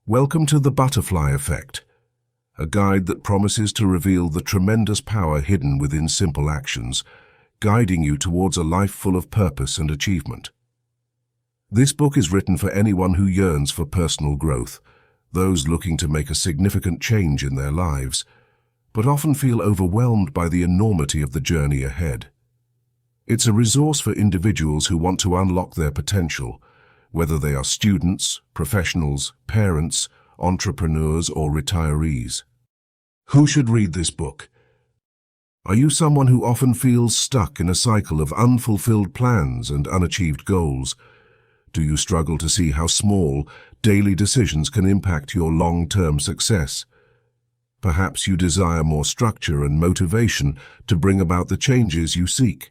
Welcome to the Butterfly Effect, a guide that promises to reveal the tremendous power hidden within simple actions, guiding you towards a life full of purpose and achievement. This book is written for anyone who yearns for personal growth, those looking to make a significant change in their lives, but often feel overwhelmed by the enormity of the journey ahead. It's a resource for individuals who want to unlock their potential, whether they are students, professionals, parents, entrepreneurs, or retirees. Who should read this book? Are you someone who often feels stuck in a cycle of unfulfilled plans and unachieved goals? Do you struggle to see how small, daily decisions can impact your long-term success? Perhaps you desire more structure and motivation to bring about the changes you seek.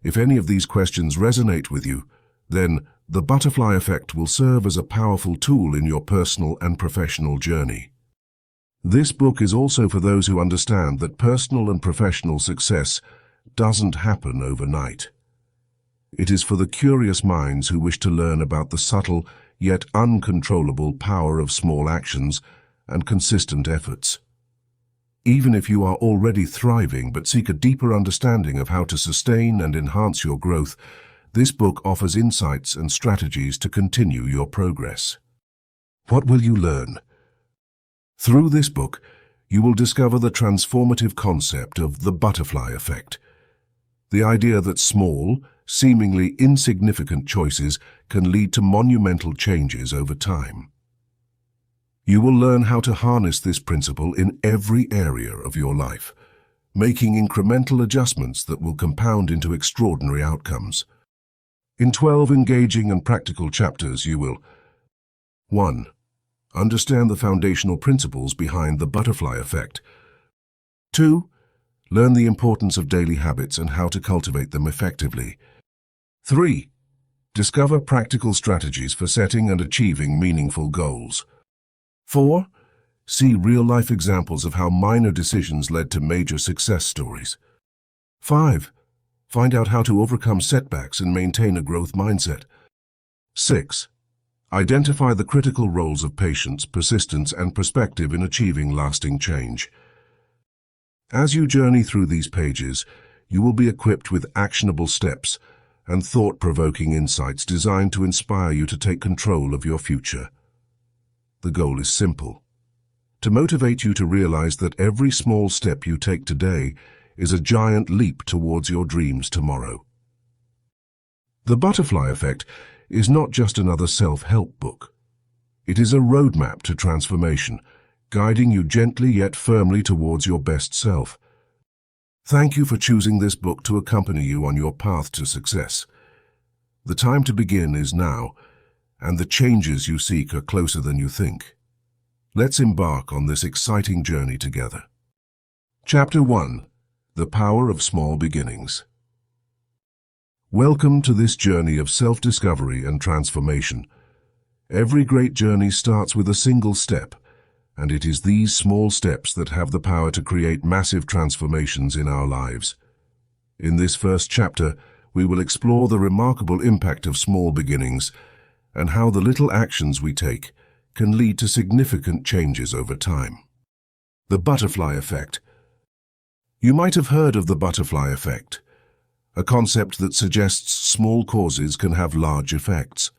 If any of these questions resonate with you, then the Butterfly Effect will serve as a powerful tool in your personal and professional journey. This book is also for those who understand that personal and professional success doesn't happen overnight. It is for the curious minds who wish to learn about the subtle yet uncontrollable power of small actions and consistent efforts. Even if you are already thriving but seek a deeper understanding of how to sustain and enhance your growth, this book offers insights and strategies to continue your progress. What will you learn? Through this book, you will discover the transformative concept of the butterfly effect. The idea that small, seemingly insignificant choices can lead to monumental changes over time. You will learn how to harness this principle in every area of your life, making incremental adjustments that will compound into extraordinary outcomes. In 12 engaging and practical chapters, you will 1. Understand the foundational principles behind the butterfly effect. 2. Learn the importance of daily habits and how to cultivate them effectively. 3. Discover practical strategies for setting and achieving meaningful goals. 4. See real-life examples of how minor decisions led to major success stories. 5. Find out how to overcome setbacks and maintain a growth mindset. 6. Identify the critical roles of patience, persistence, and perspective in achieving lasting change. As you journey through these pages, you will be equipped with actionable steps and thought-provoking insights designed to inspire you to take control of your future. The goal is simple: to motivate you to realize that every small step you take today is a giant leap towards your dreams tomorrow. The Butterfly Effect is not just another self-help book. It is a roadmap to transformation, guiding you gently yet firmly towards your best self. Thank you for choosing this book to accompany you on your path to success. The time to begin is now, and the changes you seek are closer than you think. Let's embark on this exciting journey together. Chapter 1. The Power of Small Beginnings. Welcome to this journey of self-discovery and transformation. Every great journey starts with a single step, and it is these small steps that have the power to create massive transformations in our lives. In this first chapter, we will explore the remarkable impact of small beginnings and how the little actions we take can lead to significant changes over time. The Butterfly Effect. You might have heard of the butterfly effect, a concept that suggests small causes can have large effects.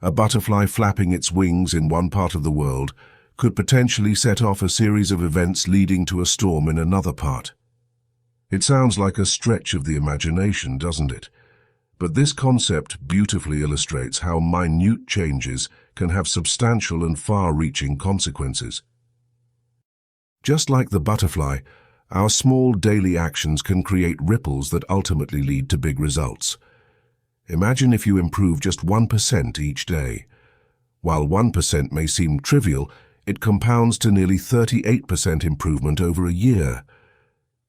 A butterfly flapping its wings in one part of the world could potentially set off a series of events leading to a storm in another part. It sounds like a stretch of the imagination, doesn't it? But this concept beautifully illustrates how minute changes can have substantial and far-reaching consequences. Just like the butterfly, our small daily actions can create ripples that ultimately lead to big results. Imagine if you improve just 1% each day. While 1% may seem trivial, it compounds to nearly 38% improvement over a year.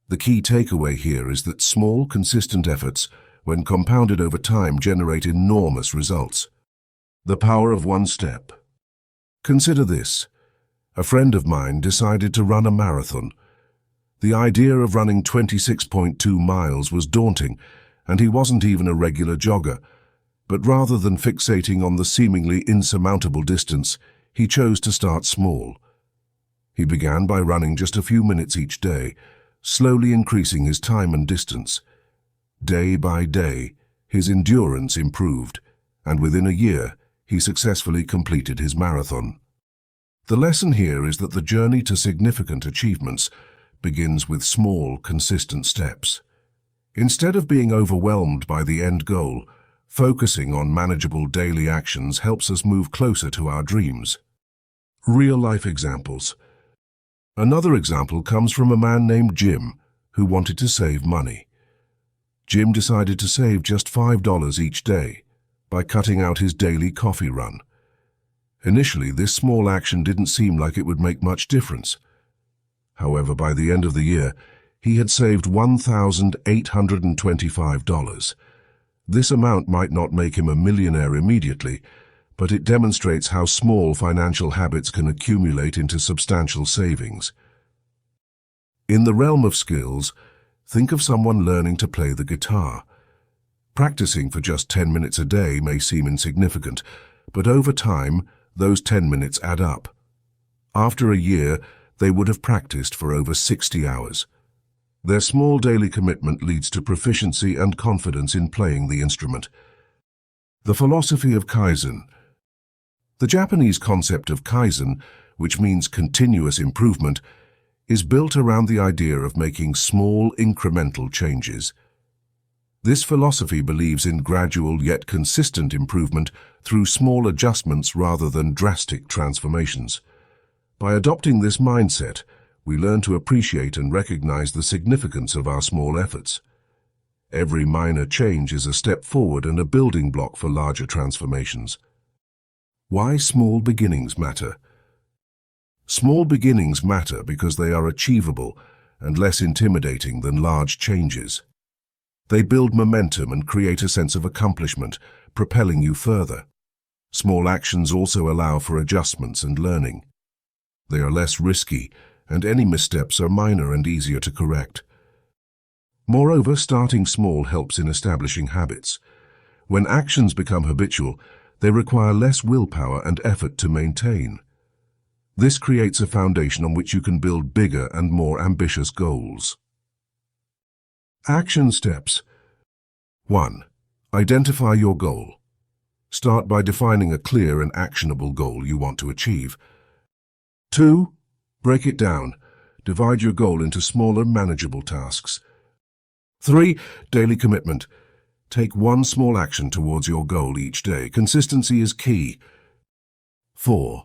The key takeaway here is that small, consistent efforts, when compounded over time, generate enormous results. The power of one step. Consider this. A friend of mine decided to run a marathon. The idea of running 26.2 miles was daunting, and he wasn't even a regular jogger. But rather than fixating on the seemingly insurmountable distance, he chose to start small. He began by running just a few minutes each day, slowly increasing his time and distance. Day by day, his endurance improved, and within a year, he successfully completed his marathon. The lesson here is that the journey to significant achievements begins with small, consistent steps. Instead of being overwhelmed by the end goal, focusing on manageable daily actions helps us move closer to our dreams. Real-life examples. Another example comes from a man named Jim, who wanted to save money. Jim decided to save just $5 each day by cutting out his daily coffee run. Initially, this small action didn't seem like it would make much difference. However, by the end of the year, he had saved $1,825. This amount might not make him a millionaire immediately, but it demonstrates how small financial habits can accumulate into substantial savings. In the realm of skills, think of someone learning to play the guitar. Practicing for just 10 minutes a day may seem insignificant, but over time, those 10 minutes add up. After a year, they would have practiced for over 60 hours. Their small daily commitment leads to proficiency and confidence in playing the instrument. The philosophy of Kaizen. The Japanese concept of Kaizen, which means continuous improvement, is built around the idea of making small, incremental changes. This philosophy believes in gradual yet consistent improvement through small adjustments rather than drastic transformations. By adopting this mindset, we learn to appreciate and recognize the significance of our small efforts. Every minor change is a step forward and a building block for larger transformations. Why small beginnings matter? Small beginnings matter because they are achievable and less intimidating than large changes. They build momentum and create a sense of accomplishment, propelling you further. Small actions also allow for adjustments and learning. They are less risky, and any missteps are minor and easier to correct. Moreover, starting small helps in establishing habits. When actions become habitual, they require less willpower and effort to maintain. This creates a foundation on which you can build bigger and more ambitious goals. Action steps. 1. Identify your goal. Start by defining a clear and actionable goal you want to achieve. 2. Break it down. Divide your goal into smaller, manageable tasks. 3. Daily commitment. Take one small action towards your goal each day. Consistency is key. 4.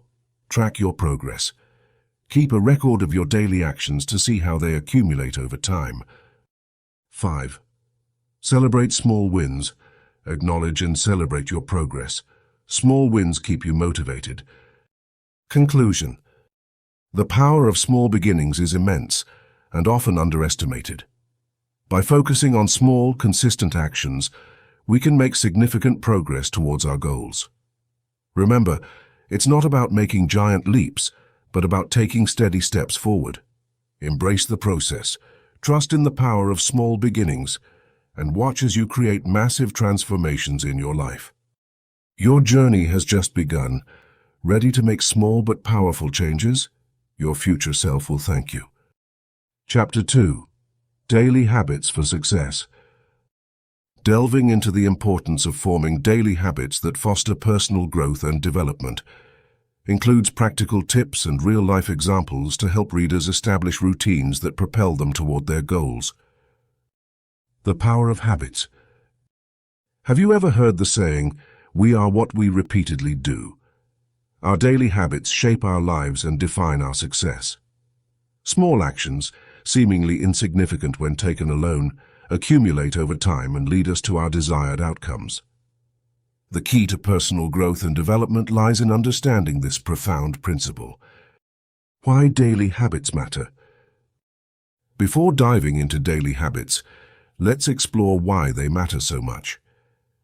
Track your progress. Keep a record of your daily actions to see how they accumulate over time. 5. Celebrate small wins. Acknowledge and celebrate your progress. Small wins keep you motivated. Conclusion. The power of small beginnings is immense and often underestimated. By focusing on small, consistent actions, we can make significant progress towards our goals. Remember, it's not about making giant leaps, but about taking steady steps forward. Embrace the process, trust in the power of small beginnings, and watch as you create massive transformations in your life. Your journey has just begun. Ready to make small but powerful changes? Your future self will thank you. Chapter 2. Daily Habits for Success. Delving into the importance of forming daily habits that foster personal growth and development includes practical tips and real-life examples to help readers establish routines that propel them toward their goals. The power of habits. Have you ever heard the saying, "We are what we repeatedly do"? Our daily habits shape our lives and define our success. Small actions, seemingly insignificant when taken alone, accumulate over time and lead us to our desired outcomes. The key to personal growth and development lies in understanding this profound principle. Why daily habits matter. Before diving into daily habits, let's explore why they matter so much.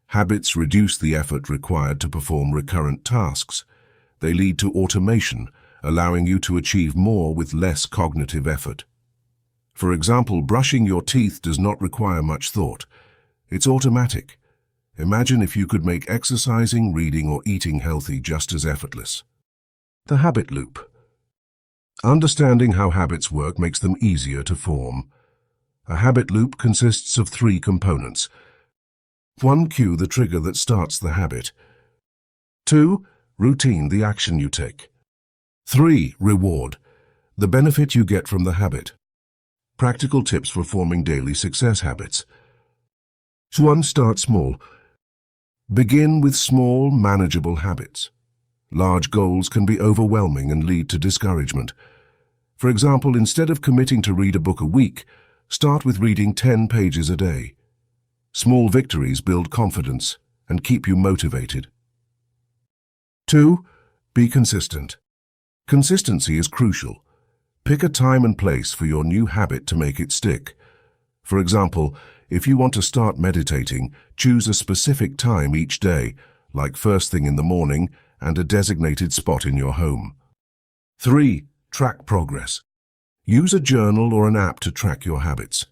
Habits reduce the effort required to perform recurrent tasks. They lead to automation, allowing you to achieve more with less cognitive effort. For example, brushing your teeth does not require much thought. It's automatic. Imagine if you could make exercising, reading, or eating healthy just as effortless. The habit loop. Understanding how habits work makes them easier to form. A habit loop consists of 3 components. 1. Cue, the trigger that starts the habit. 2. Routine, the action you take. 3. Reward, the benefit you get from the habit. Practical tips for forming daily success habits. 1. Start small. Begin with small, manageable habits. Large goals can be overwhelming and lead to discouragement. For example, instead of committing to read a book a week, start with reading 10 pages a day. Small victories build confidence and keep you motivated. 2. Be consistent. Consistency is crucial. Pick a time and place for your new habit to make it stick. For example, if you want to start meditating, choose a specific time each day, like first thing in the morning, and a designated spot in your home. 3. Track progress. Use a journal or an app to track your habits.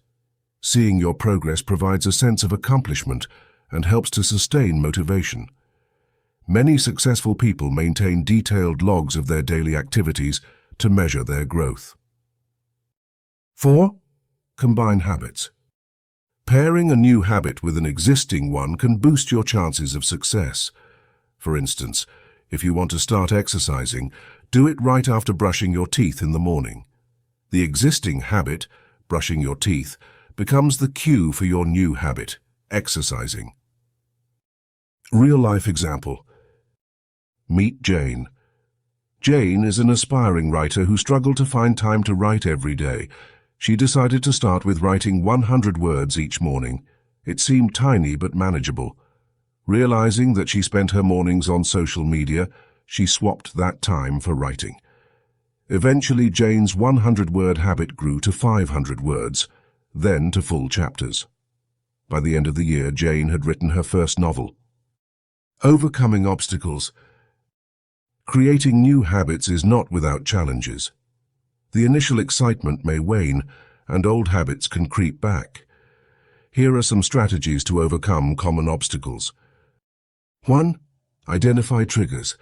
Seeing your progress provides a sense of accomplishment and helps to sustain motivation. Many successful people maintain detailed logs of their daily activities to measure their growth. 4. Combine habits. Pairing a new habit with an existing one can boost your chances of success. For instance, if you want to start exercising, do it right after brushing your teeth in the morning. The existing habit, brushing your teeth, becomes the cue for your new habit, exercising. Real-life example. Meet Jane. Jane is an aspiring writer who struggled to find time to write every day. She decided to start with writing 100 words each morning. It seemed tiny but manageable. Realizing that she spent her mornings on social media, she swapped that time for writing. Eventually, Jane's 100-word habit grew to 500 words, then to full chapters. By the end of the year, Jane had written her first novel. Overcoming obstacles. Creating new habits is not without challenges. The initial excitement may wane, and old habits can creep back. Here are some strategies to overcome common obstacles. 1. Identify triggers.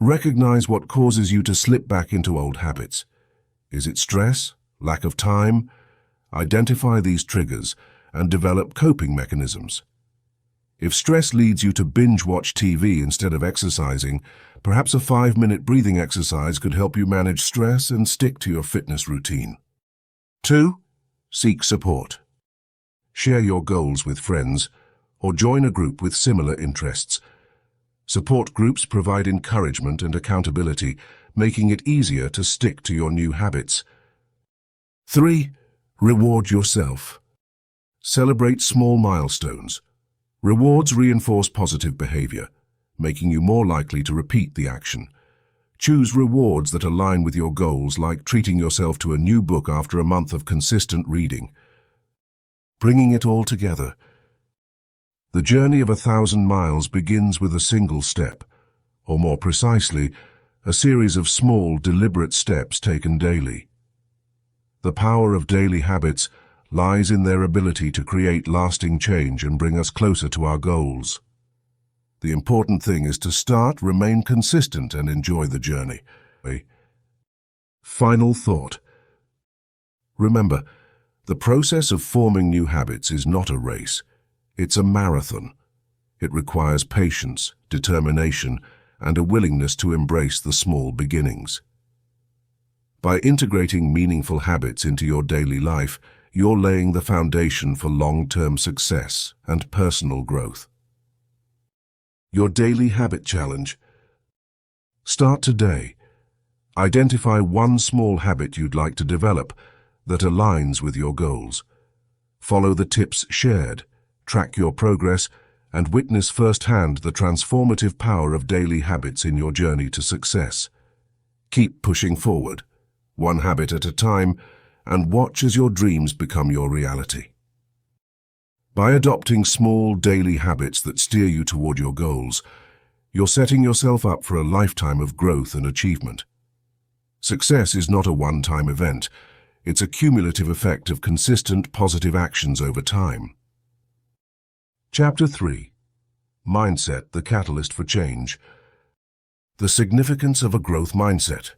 Recognize what causes you to slip back into old habits. Is it stress? Lack of time? Identify these triggers and develop coping mechanisms. If stress leads you to binge-watch TV instead of exercising, perhaps a 5-minute breathing exercise could help you manage stress and stick to your fitness routine. 2. Seek support. Share your goals with friends or join a group with similar interests. Support groups provide encouragement and accountability, making it easier to stick to your new habits. 3. Reward yourself. Celebrate small milestones. Rewards reinforce positive behavior, making you more likely to repeat the action. Choose rewards that align with your goals, like treating yourself to a new book after a month of consistent reading. Bringing it all together. The journey of 1,000 miles begins with a single step, or more precisely, a series of small, deliberate steps taken daily. The power of daily habits lies in their ability to create lasting change and bring us closer to our goals. The important thing is to start, remain consistent, and enjoy the journey. Final thought. Remember, the process of forming new habits is not a race. It's a marathon. It requires patience, determination, and a willingness to embrace the small beginnings. By integrating meaningful habits into your daily life, you're laying the foundation for long-term success and personal growth. Your daily habit challenge. Start today. Identify one small habit you'd like to develop that aligns with your goals. Follow the tips shared, track your progress, and witness firsthand the transformative power of daily habits in your journey to success. Keep pushing forward, one habit at a time, and watch as your dreams become your reality. By adopting small daily habits that steer you toward your goals, you're setting yourself up for a lifetime of growth and achievement. Success is not a one-time event. It's a cumulative effect of consistent positive actions over time. Chapter 3. Mindset, the Catalyst for Change. The significance of a growth mindset.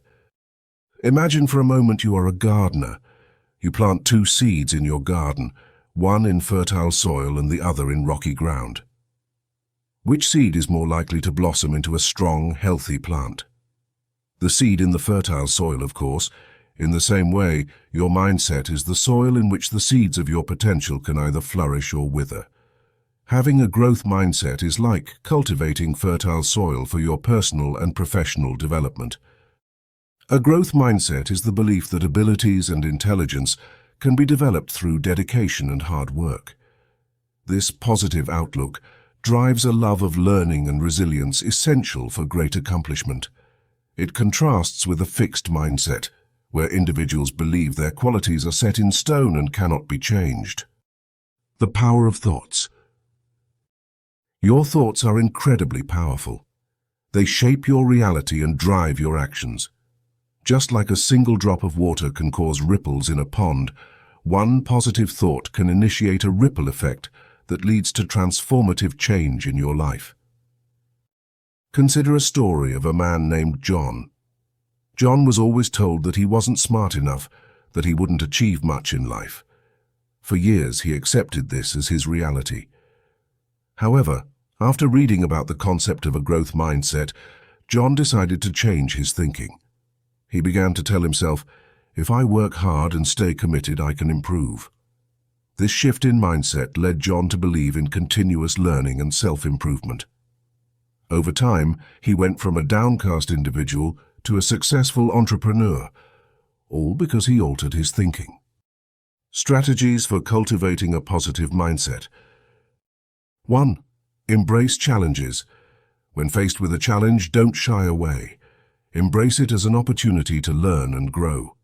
Imagine for a moment you are a gardener. You plant two seeds in your garden, one in fertile soil and the other in rocky ground. Which seed is more likely to blossom into a strong, healthy plant? The seed in the fertile soil, of course. In the same way, your mindset is the soil in which the seeds of your potential can either flourish or wither. Having a growth mindset is like cultivating fertile soil for your personal and professional development. A growth mindset is the belief that abilities and intelligence can be developed through dedication and hard work. This positive outlook drives a love of learning and resilience essential for great accomplishment. It contrasts with a fixed mindset, where individuals believe their qualities are set in stone and cannot be changed. The power of thoughts. Your thoughts are incredibly powerful. They shape your reality and drive your actions. Just like a single drop of water can cause ripples in a pond, one positive thought can initiate a ripple effect that leads to transformative change in your life. Consider a story of a man named John. John was always told that he wasn't smart enough, that he wouldn't achieve much in life. For years he accepted this as his reality. However, after reading about the concept of a growth mindset, John decided to change his thinking. He began to tell himself, "If I work hard and stay committed, I can improve." This shift in mindset led John to believe in continuous learning and self-improvement. Over time, he went from a downcast individual to a successful entrepreneur, all because he altered his thinking. Strategies for cultivating a positive mindset. 1. Embrace challenges. When faced with a challenge, don't shy away. Embrace it as an opportunity to learn and grow.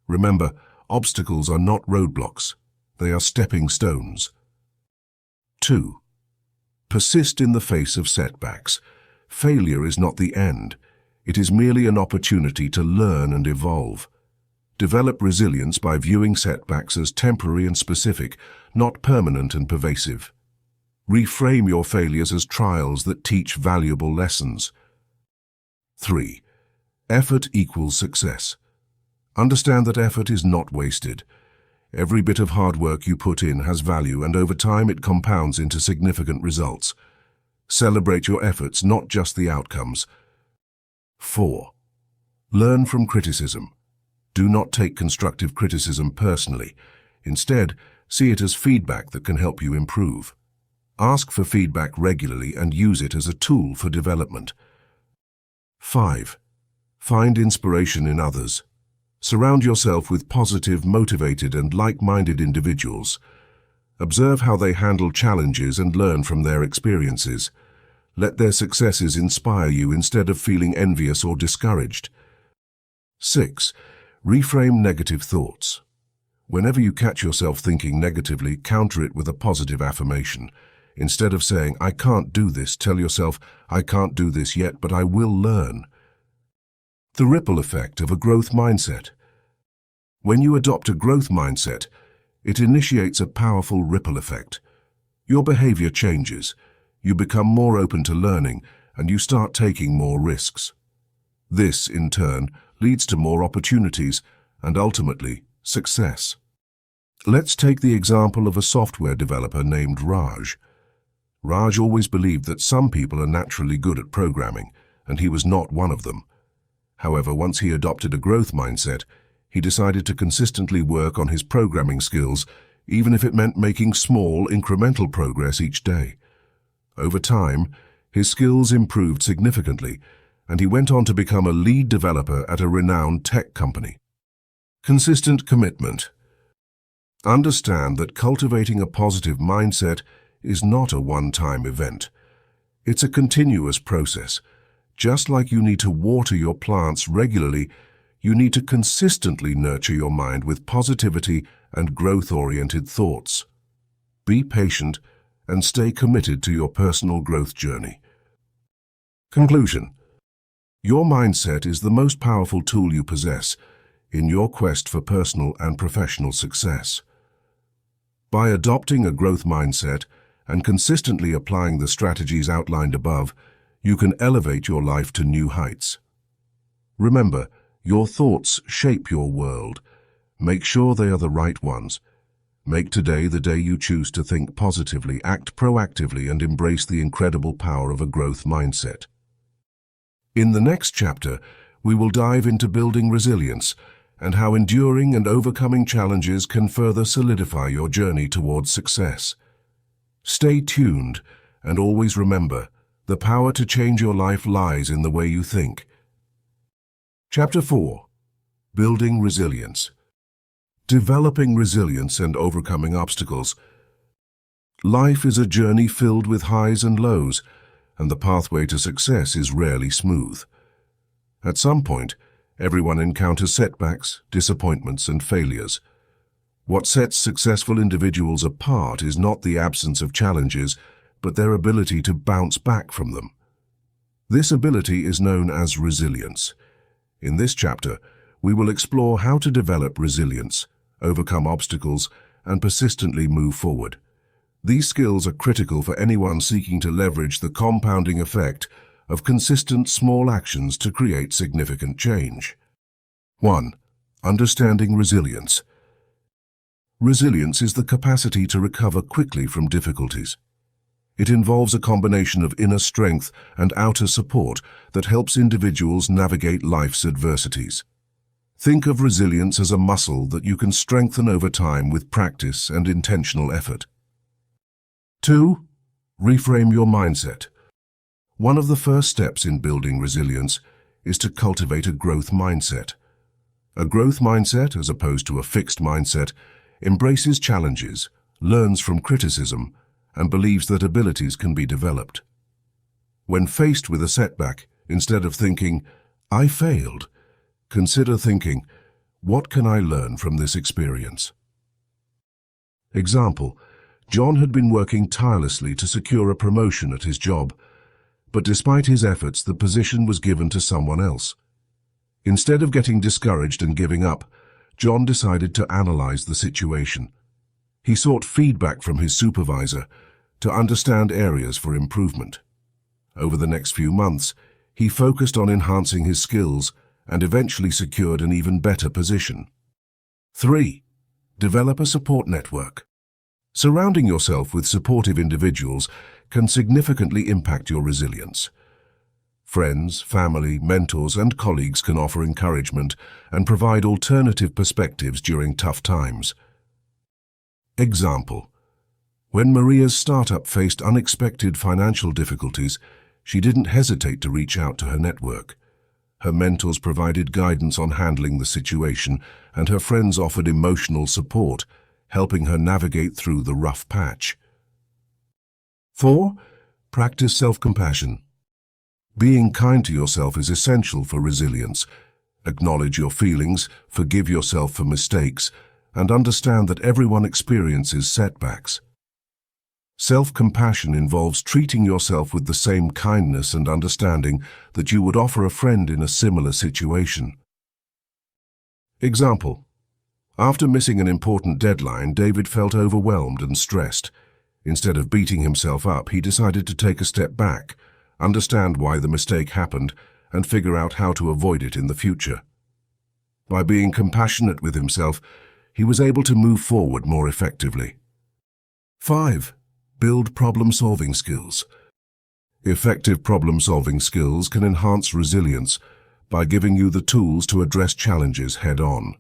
Remember, obstacles are not roadblocks. They are stepping stones. 2. Persist in the face of setbacks. Failure is not the end. It is merely an opportunity to learn and evolve. Develop resilience by viewing setbacks as temporary and specific, not permanent and pervasive. Reframe your failures as trials that teach valuable lessons. 3. Effort equals success. Understand that effort is not wasted. Every bit of hard work you put in has value, and over time it compounds into significant results. Celebrate your efforts, not just the outcomes. 4. Learn from criticism. Do not take constructive criticism personally. Instead, see it as feedback that can help you improve. Ask for feedback regularly and use it as a tool for development. 5. Find inspiration in others. Surround yourself with positive, motivated, and like-minded individuals. Observe how they handle challenges and learn from their experiences. Let their successes inspire you instead of feeling envious or discouraged. 6. Reframe negative thoughts. Whenever you catch yourself thinking negatively, counter it with a positive affirmation. Instead of saying, "I can't do this," tell yourself, "I can't do this yet, but I will learn." The ripple effect of a growth mindset. When you adopt a growth mindset, it initiates a powerful ripple effect. Your behavior changes, you become more open to learning, and you start taking more risks. This, in turn, leads to more opportunities and ultimately success. Let's take the example of a software developer named Raj. Raj always believed that some people are naturally good at programming, and he was not one of them. However, once he adopted a growth mindset, he decided to consistently work on his programming skills, even if it meant making small, incremental progress each day. Over time, his skills improved significantly, and he went on to become a lead developer at a renowned tech company. Consistent commitment. Understand that cultivating a positive mindset is not a one-time event. It's a continuous process. Just like you need to water your plants regularly, you need to consistently nurture your mind with positivity and growth-oriented thoughts. Be patient and stay committed to your personal growth journey. Conclusion. Your mindset is the most powerful tool you possess in your quest for personal and professional success. By adopting a growth mindset and consistently applying the strategies outlined above, you can elevate your life to new heights. Remember, your thoughts shape your world. Make sure they are the right ones. Make today the day you choose to think positively, act proactively, and embrace the incredible power of a growth mindset. In the next chapter, we will dive into building resilience and how enduring and overcoming challenges can further solidify your journey towards success. Stay tuned, and always remember, the power to change your life lies in the way you think. Chapter 4. Building Resilience. Developing resilience and overcoming obstacles. Life is a journey filled with highs and lows, and the pathway to success is rarely smooth. At some point, everyone encounters setbacks, disappointments, and failures. What sets successful individuals apart is not the absence of challenges, but their ability to bounce back from them. This ability is known as resilience. In this chapter, we will explore how to develop resilience, overcome obstacles, and persistently move forward. These skills are critical for anyone seeking to leverage the compounding effect of consistent small actions to create significant change. 1. Understanding resilience. Resilience is the capacity to recover quickly from difficulties. It involves a combination of inner strength and outer support that helps individuals navigate life's adversities. Think of resilience as a muscle that you can strengthen over time with practice and intentional effort. 2. Reframe your mindset. One of the first steps in building resilience is to cultivate a growth mindset. A growth mindset, as opposed to a fixed mindset, embraces challenges, learns from criticism, and believes that abilities can be developed. When faced with a setback, instead of thinking, "I failed," consider thinking, "What can I learn from this experience?" Example: John had been working tirelessly to secure a promotion at his job, but despite his efforts, the position was given to someone else. Instead of getting discouraged and giving up, John decided to analyze the situation. He sought feedback from his supervisor to understand areas for improvement. Over the next few months, he focused on enhancing his skills and eventually secured an even better position. 3. Develop a support network. Surrounding yourself with supportive individuals can significantly impact your resilience. Friends, family, mentors, and colleagues can offer encouragement and provide alternative perspectives during tough times. Example: when Maria's startup faced unexpected financial difficulties, she didn't hesitate to reach out to her network. Her mentors provided guidance on handling the situation, and her friends offered emotional support, helping her navigate through the rough patch. 4. Practice self-compassion. Being kind to yourself is essential for resilience. Acknowledge your feelings, forgive yourself for mistakes, and understand that everyone experiences setbacks. Self-compassion involves treating yourself with the same kindness and understanding that you would offer a friend in a similar situation. Example: after missing an important deadline, David felt overwhelmed and stressed. Instead of beating himself up, he decided to take a step back, understand why the mistake happened, and figure out how to avoid it in the future. By being compassionate with himself, he was able to move forward more effectively. 5. Build problem-solving skills. Effective problem-solving skills can enhance resilience by giving you the tools to address challenges head-on.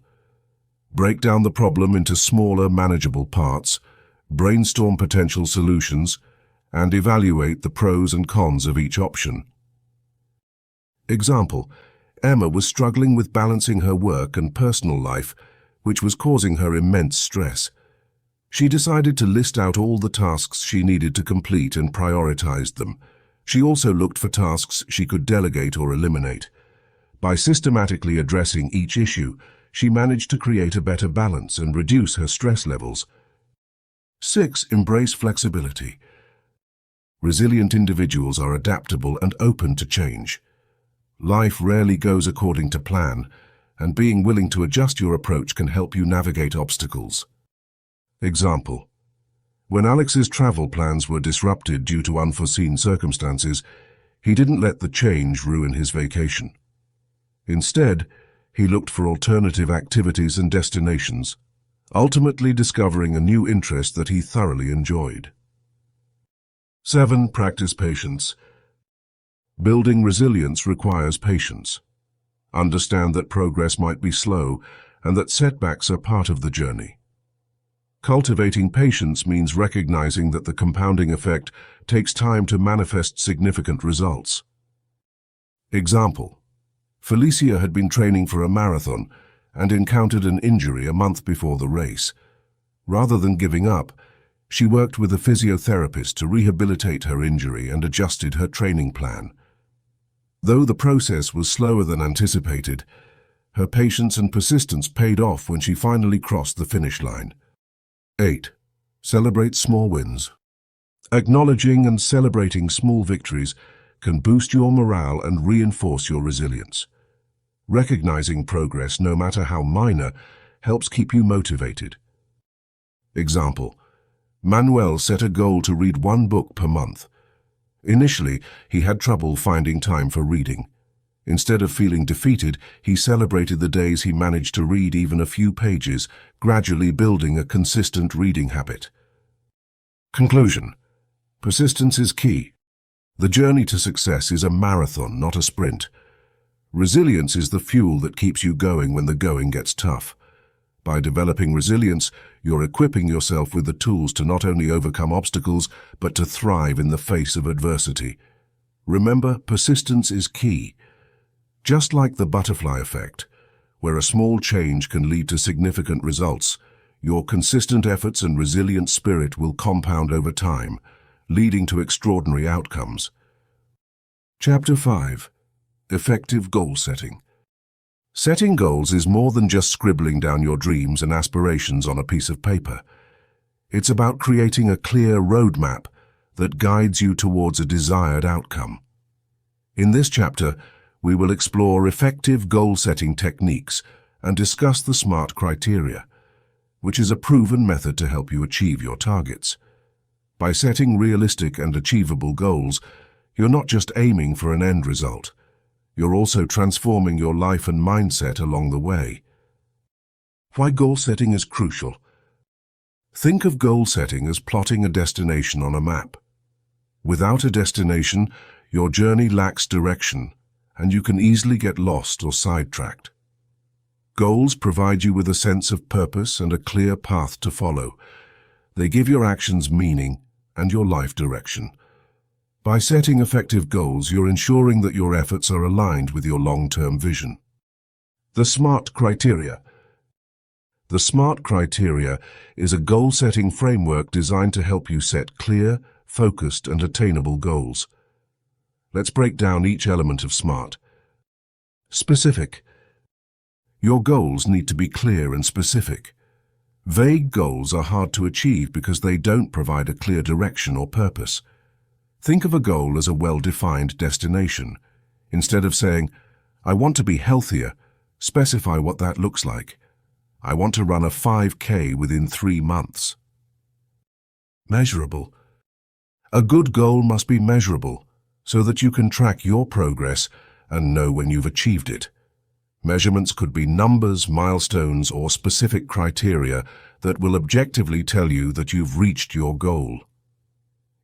Break down the problem into smaller, manageable parts, brainstorm potential solutions, and evaluate the pros and cons of each option. Example: Emma was struggling with balancing her work and personal life, which was causing her immense stress. She decided to list out all the tasks she needed to complete and prioritized them. She also looked for tasks she could delegate or eliminate. By systematically addressing each issue, she managed to create a better balance and reduce her stress levels. 6. Embrace flexibility. Resilient individuals are adaptable and open to change. Life rarely goes according to plan, and being willing to adjust your approach can help you navigate obstacles. Example: when Alex's travel plans were disrupted due to unforeseen circumstances, He didn't let the change ruin his vacation. Instead, he looked for alternative activities and destinations, ultimately discovering a new interest that he thoroughly enjoyed. 7. Practice patience. Building resilience requires patience. Understand that progress might be slow and that setbacks are part of the journey. Cultivating patience means recognizing that the compounding effect takes time to manifest significant results. Example: Felicia had been training for a marathon and encountered an injury a month before the race. Rather than giving up, she worked with a physiotherapist to rehabilitate her injury and adjusted her training plan. Though the process was slower than anticipated, her patience and persistence paid off when she finally crossed the finish line. 8. Celebrate small wins. Acknowledging and celebrating small victories can boost your morale and reinforce your resilience. Recognizing progress, no matter how minor, helps keep you motivated. Example: Manuel set a goal to read 1 book per month. Initially, he had trouble finding time for reading. Instead of feeling defeated, he celebrated the days he managed to read even a few pages, gradually building a consistent reading habit. Conclusion: persistence is key. The journey to success is a marathon, not a sprint. Resilience is the fuel that keeps you going when the going gets tough. By developing resilience, you're equipping yourself with the tools to not only overcome obstacles, but to thrive in the face of adversity. Remember, persistence is key. Just like the butterfly effect, where a small change can lead to significant results, your consistent efforts and resilient spirit will compound over time, leading to extraordinary outcomes. Chapter 5. Effective Goal Setting. Setting goals is more than just scribbling down your dreams and aspirations on a piece of paper. It's about creating a clear roadmap that guides you towards a desired outcome. In this chapter, we will explore effective goal-setting techniques and discuss the SMART criteria, which is a proven method to help you achieve your targets. By setting realistic and achievable goals, you're not just aiming for an end result. You're also transforming your life and mindset along the way. Why goal setting is crucial. Think of goal setting as plotting a destination on a map. Without a destination, your journey lacks direction, and you can easily get lost or sidetracked. Goals provide you with a sense of purpose and a clear path to follow. They give your actions meaning and your life direction. By setting effective goals, you're ensuring that your efforts are aligned with your long-term vision. The SMART criteria. The SMART criteria is a goal-setting framework designed to help you set clear, focused, and attainable goals. Let's break down each element of SMART. Specific. Your goals need to be clear and specific. Vague goals are hard to achieve because they don't provide a clear direction or purpose. Think of a goal as a well-defined destination. Instead of saying, "I want to be healthier," specify what that looks like. "I want to run a 5K within 3 months." Measurable. A good goal must be measurable so that you can track your progress and know when you've achieved it. Measurements could be numbers, milestones, or specific criteria that will objectively tell you that you've reached your goal.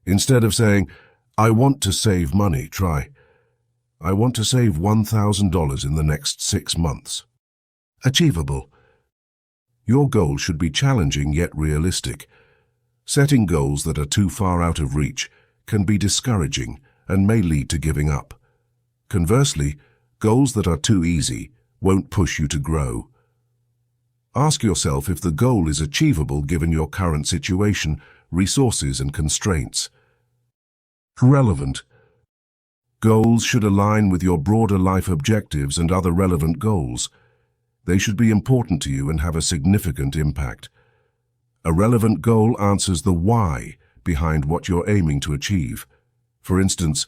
Instead of saying, "I want to save money," try, "I want to save $1,000 in the next 6 months." Achievable. Your goal should be challenging yet realistic. Setting goals that are too far out of reach can be discouraging and may lead to giving up. Conversely, goals that are too easy won't push you to grow. Ask yourself if the goal is achievable given your current situation, resources, and constraints. Relevant. Goals should align with your broader life objectives and other relevant goals. They should be important to you and have a significant impact. A relevant goal answers the why behind what you're aiming to achieve. For instance,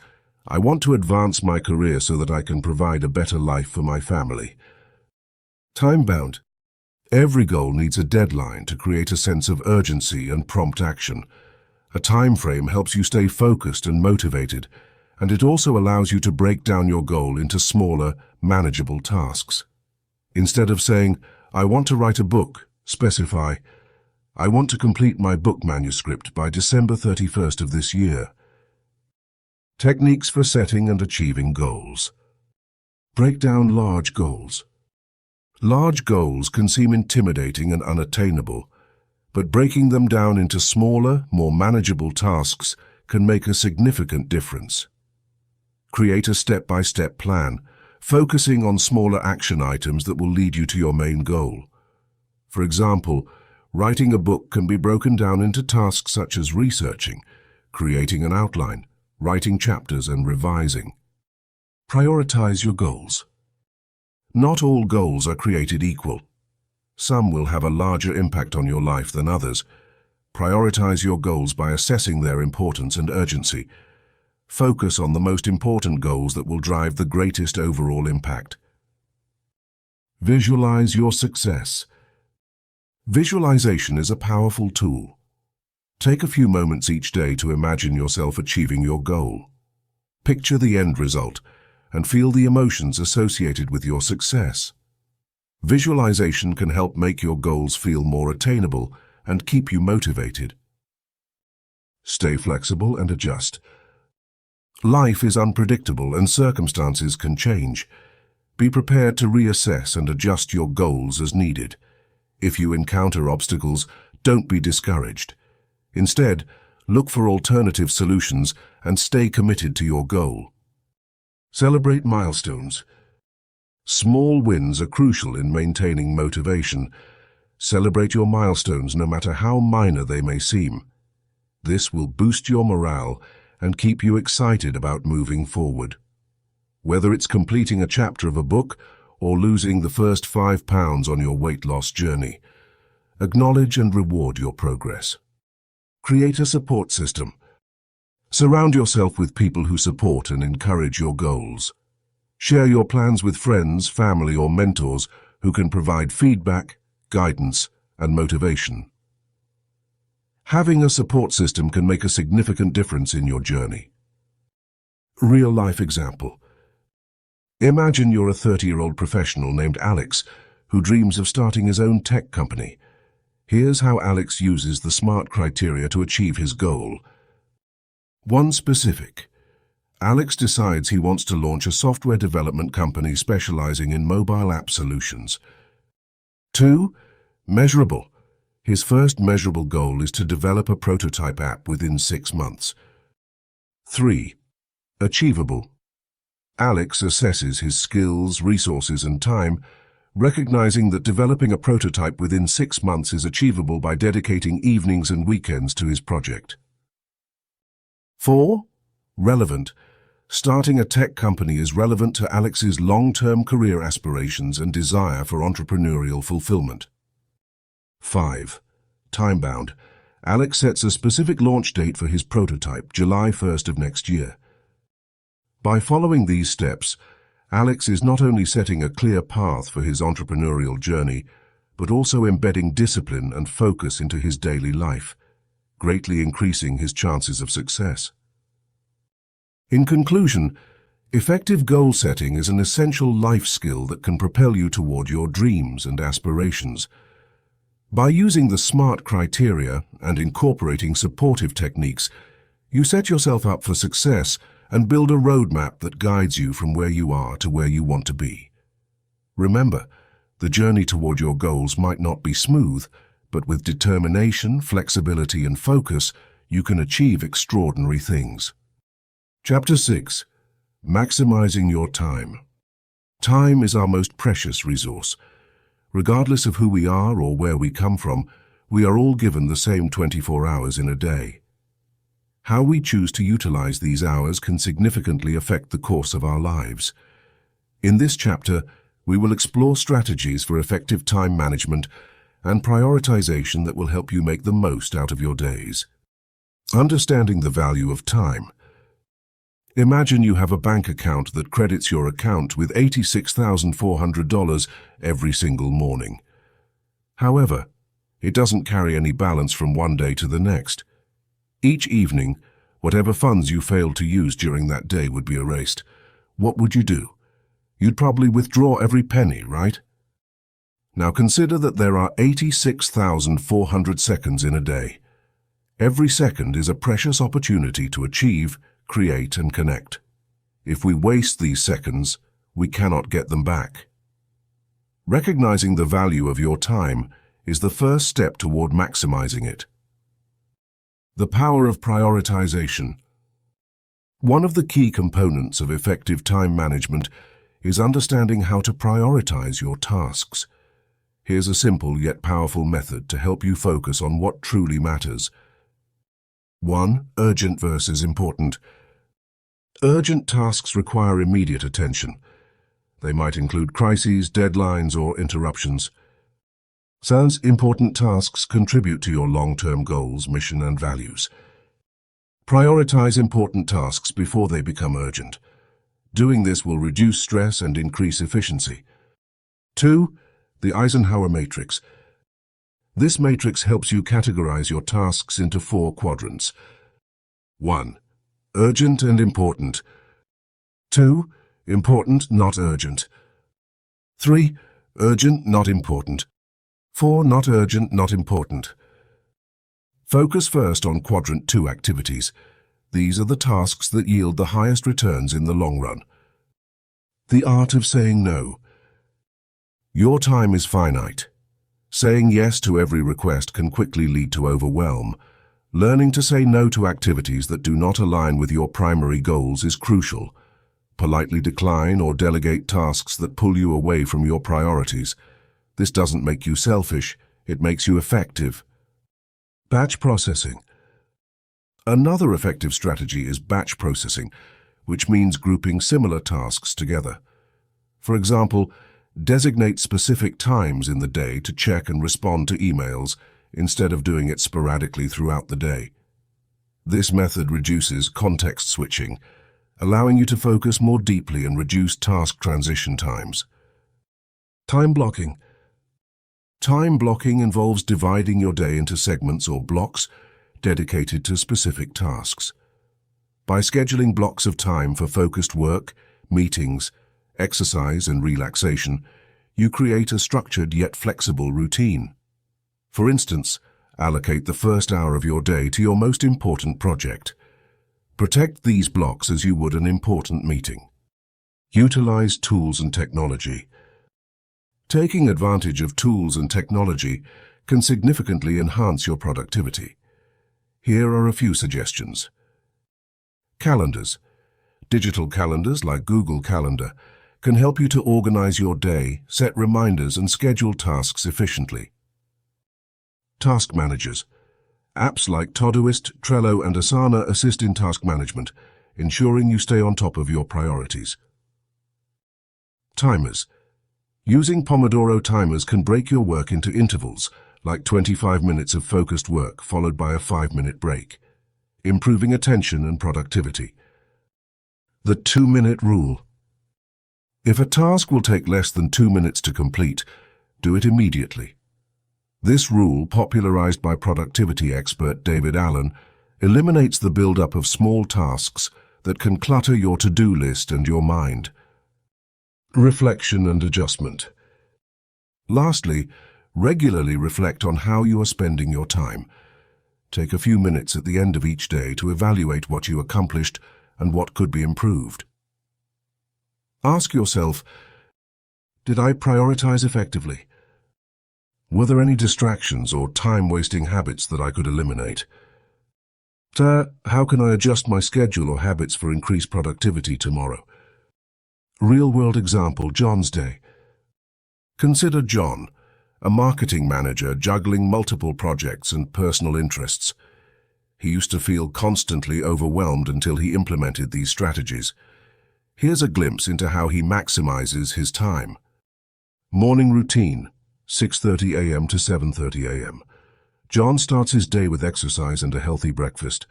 "I want to advance my career so that I can provide a better life for my family." Time-bound. Every goal needs a deadline to create a sense of urgency and prompt action. A time frame helps you stay focused and motivated, and it also allows you to break down your goal into smaller, manageable tasks. Instead of saying, "I want to write a book," specify, "I want to complete my book manuscript by December 31st of this year." Techniques for setting and achieving goals. Break down large goals. Large goals can seem intimidating and unattainable, but breaking them down into smaller, more manageable tasks can make a significant difference. Create a step-by-step plan, focusing on smaller action items that will lead you to your main goal. For example, writing a book can be broken down into tasks such as researching, creating an outline, writing chapters, and revising. Prioritize your goals. Not all goals are created equal. Some will have a larger impact on your life than others. Prioritize your goals by assessing their importance and urgency. Focus on the most important goals that will drive the greatest overall impact. Visualize your success. Visualization is a powerful tool. Take a few moments each day to imagine yourself achieving your goal. Picture the end result and feel the emotions associated with your success. Visualization can help make your goals feel more attainable and keep you motivated. Stay flexible and adjust. Life is unpredictable and circumstances can change. Be prepared to reassess and adjust your goals as needed. If you encounter obstacles, don't be discouraged. Instead, look for alternative solutions and stay committed to your goal. Celebrate milestones. Small wins are crucial in maintaining motivation. Celebrate your milestones no matter how minor they may seem. This will boost your morale and keep you excited about moving forward. Whether it's completing a chapter of a book or losing the first 5 pounds on your weight loss journey, acknowledge and reward your progress. Create a support system. Surround yourself with people who support and encourage your goals. Share your plans with friends, family, or mentors who can provide feedback, guidance, and motivation. Having a support system can make a significant difference in your journey. Real-life example. Imagine you're a 30-year-old professional named Alex who dreams of starting his own tech company. Here's how Alex uses the SMART criteria to achieve his goal. 1. Specific. Alex decides he wants to launch a software development company specializing in mobile app solutions. 2. Measurable. His first measurable goal is to develop a prototype app within 6 months. 3. Achievable. Alex assesses his skills, resources, and time, recognizing that developing a prototype within 6 months is achievable by dedicating evenings and weekends to his project. 4. Relevant. Starting a tech company is relevant to Alex's long-term career aspirations and desire for entrepreneurial fulfillment. 5. Time-bound. Alex sets a specific launch date for his prototype, July 1st of next year. By following these steps, Alex is not only setting a clear path for his entrepreneurial journey, but also embedding discipline and focus into his daily life, greatly increasing his chances of success. In conclusion, effective goal setting is an essential life skill that can propel you toward your dreams and aspirations. By using the SMART criteria and incorporating supportive techniques, you set yourself up for success and build a roadmap that guides you from where you are to where you want to be. Remember, the journey toward your goals might not be smooth, but with determination, flexibility, and focus, you can achieve extraordinary things. Chapter 6. Maximizing your time. Time is our most precious resource. Regardless of who we are or where we come from, we are all given the same 24 hours in a day. How we choose to utilize these hours can significantly affect the course of our lives. In this chapter, we will explore strategies for effective time management and prioritization that will help you make the most out of your days. Understanding the value of time. Imagine you have a bank account that credits your account with $86,400 every single morning. However, it doesn't carry any balance from one day to the next. Each evening, Whatever funds you failed to use during that day would be erased. What would you do? You'd probably withdraw every penny, right? Now consider that there are 86,400 seconds in a day. Every second is a precious opportunity to achieve, create, and connect. If we waste these seconds, we cannot get them back. Recognizing the value of your time is the first step toward maximizing it. The power of prioritization. One of the key components of effective time management is understanding how to prioritize your tasks. Here's a simple yet powerful method to help you focus on what truly matters. 1. Urgent versus important. Urgent tasks require immediate attention. They might include crises, deadlines, or interruptions. Thus, important tasks contribute to your long-term goals, mission, and values. Prioritize important tasks before they become urgent. Doing this will reduce stress and increase efficiency. 2. The Eisenhower matrix. This matrix helps you categorize your tasks into 4 quadrants. 1. Urgent and important. 2. Important, not urgent. 3. Urgent, not important. 4. Not urgent, not important. Focus first on Quadrant 2 activities. These are the tasks that yield the highest returns in the long run. The art of saying no. Your time is finite. Saying yes to every request can quickly lead to overwhelm. Learning to say no to activities that do not align with your primary goals is crucial. Politely decline or delegate tasks that pull you away from your priorities. This doesn't make you selfish, it makes you effective. Batch processing. Another effective strategy is batch processing, which means grouping similar tasks together. For example, designate specific times in the day to check and respond to emails instead of doing it sporadically throughout the day. This method reduces context switching, allowing you to focus more deeply and reduce task transition times. Time blocking. Time blocking involves dividing your day into segments or blocks dedicated to specific tasks. By scheduling blocks of time for focused work, meetings, exercise, and relaxation, you create a structured yet flexible routine. For instance, allocate the first hour of your day to your most important project. Protect these blocks as you would an important meeting. Utilize tools and technology. Taking advantage of tools and technology can significantly enhance your productivity. Here are a few suggestions. Calendars. Digital calendars like Google Calendar can help you to organize your day, set reminders, and schedule tasks efficiently. Task managers. Apps like Todoist, Trello, and Asana assist in task management, ensuring you stay on top of your priorities. Timers. Using Pomodoro timers can break your work into intervals, like 25 minutes of focused work followed by a 5-minute break, improving attention and productivity. The 2-minute rule. If a task will take less than 2 minutes to complete, do it immediately. This rule, popularized by productivity expert David Allen, eliminates the build-up of small tasks that can clutter your to-do list and your mind. Reflection and adjustment. Lastly, regularly reflect on how you are spending your time. Take a few minutes at the end of each day to evaluate what you accomplished and what could be improved. Ask yourself, did I prioritize effectively? Were there any distractions or time-wasting habits that I could eliminate? How can I adjust my schedule or habits for increased productivity tomorrow? Real-world example, John's day. Consider John, a marketing manager juggling multiple projects and personal interests. He used to feel constantly overwhelmed until he implemented these strategies. Here's a glimpse into how he maximizes his time. Morning routine, 6:30 a.m. to 7:30 a.m. John starts his day with exercise and a healthy breakfast.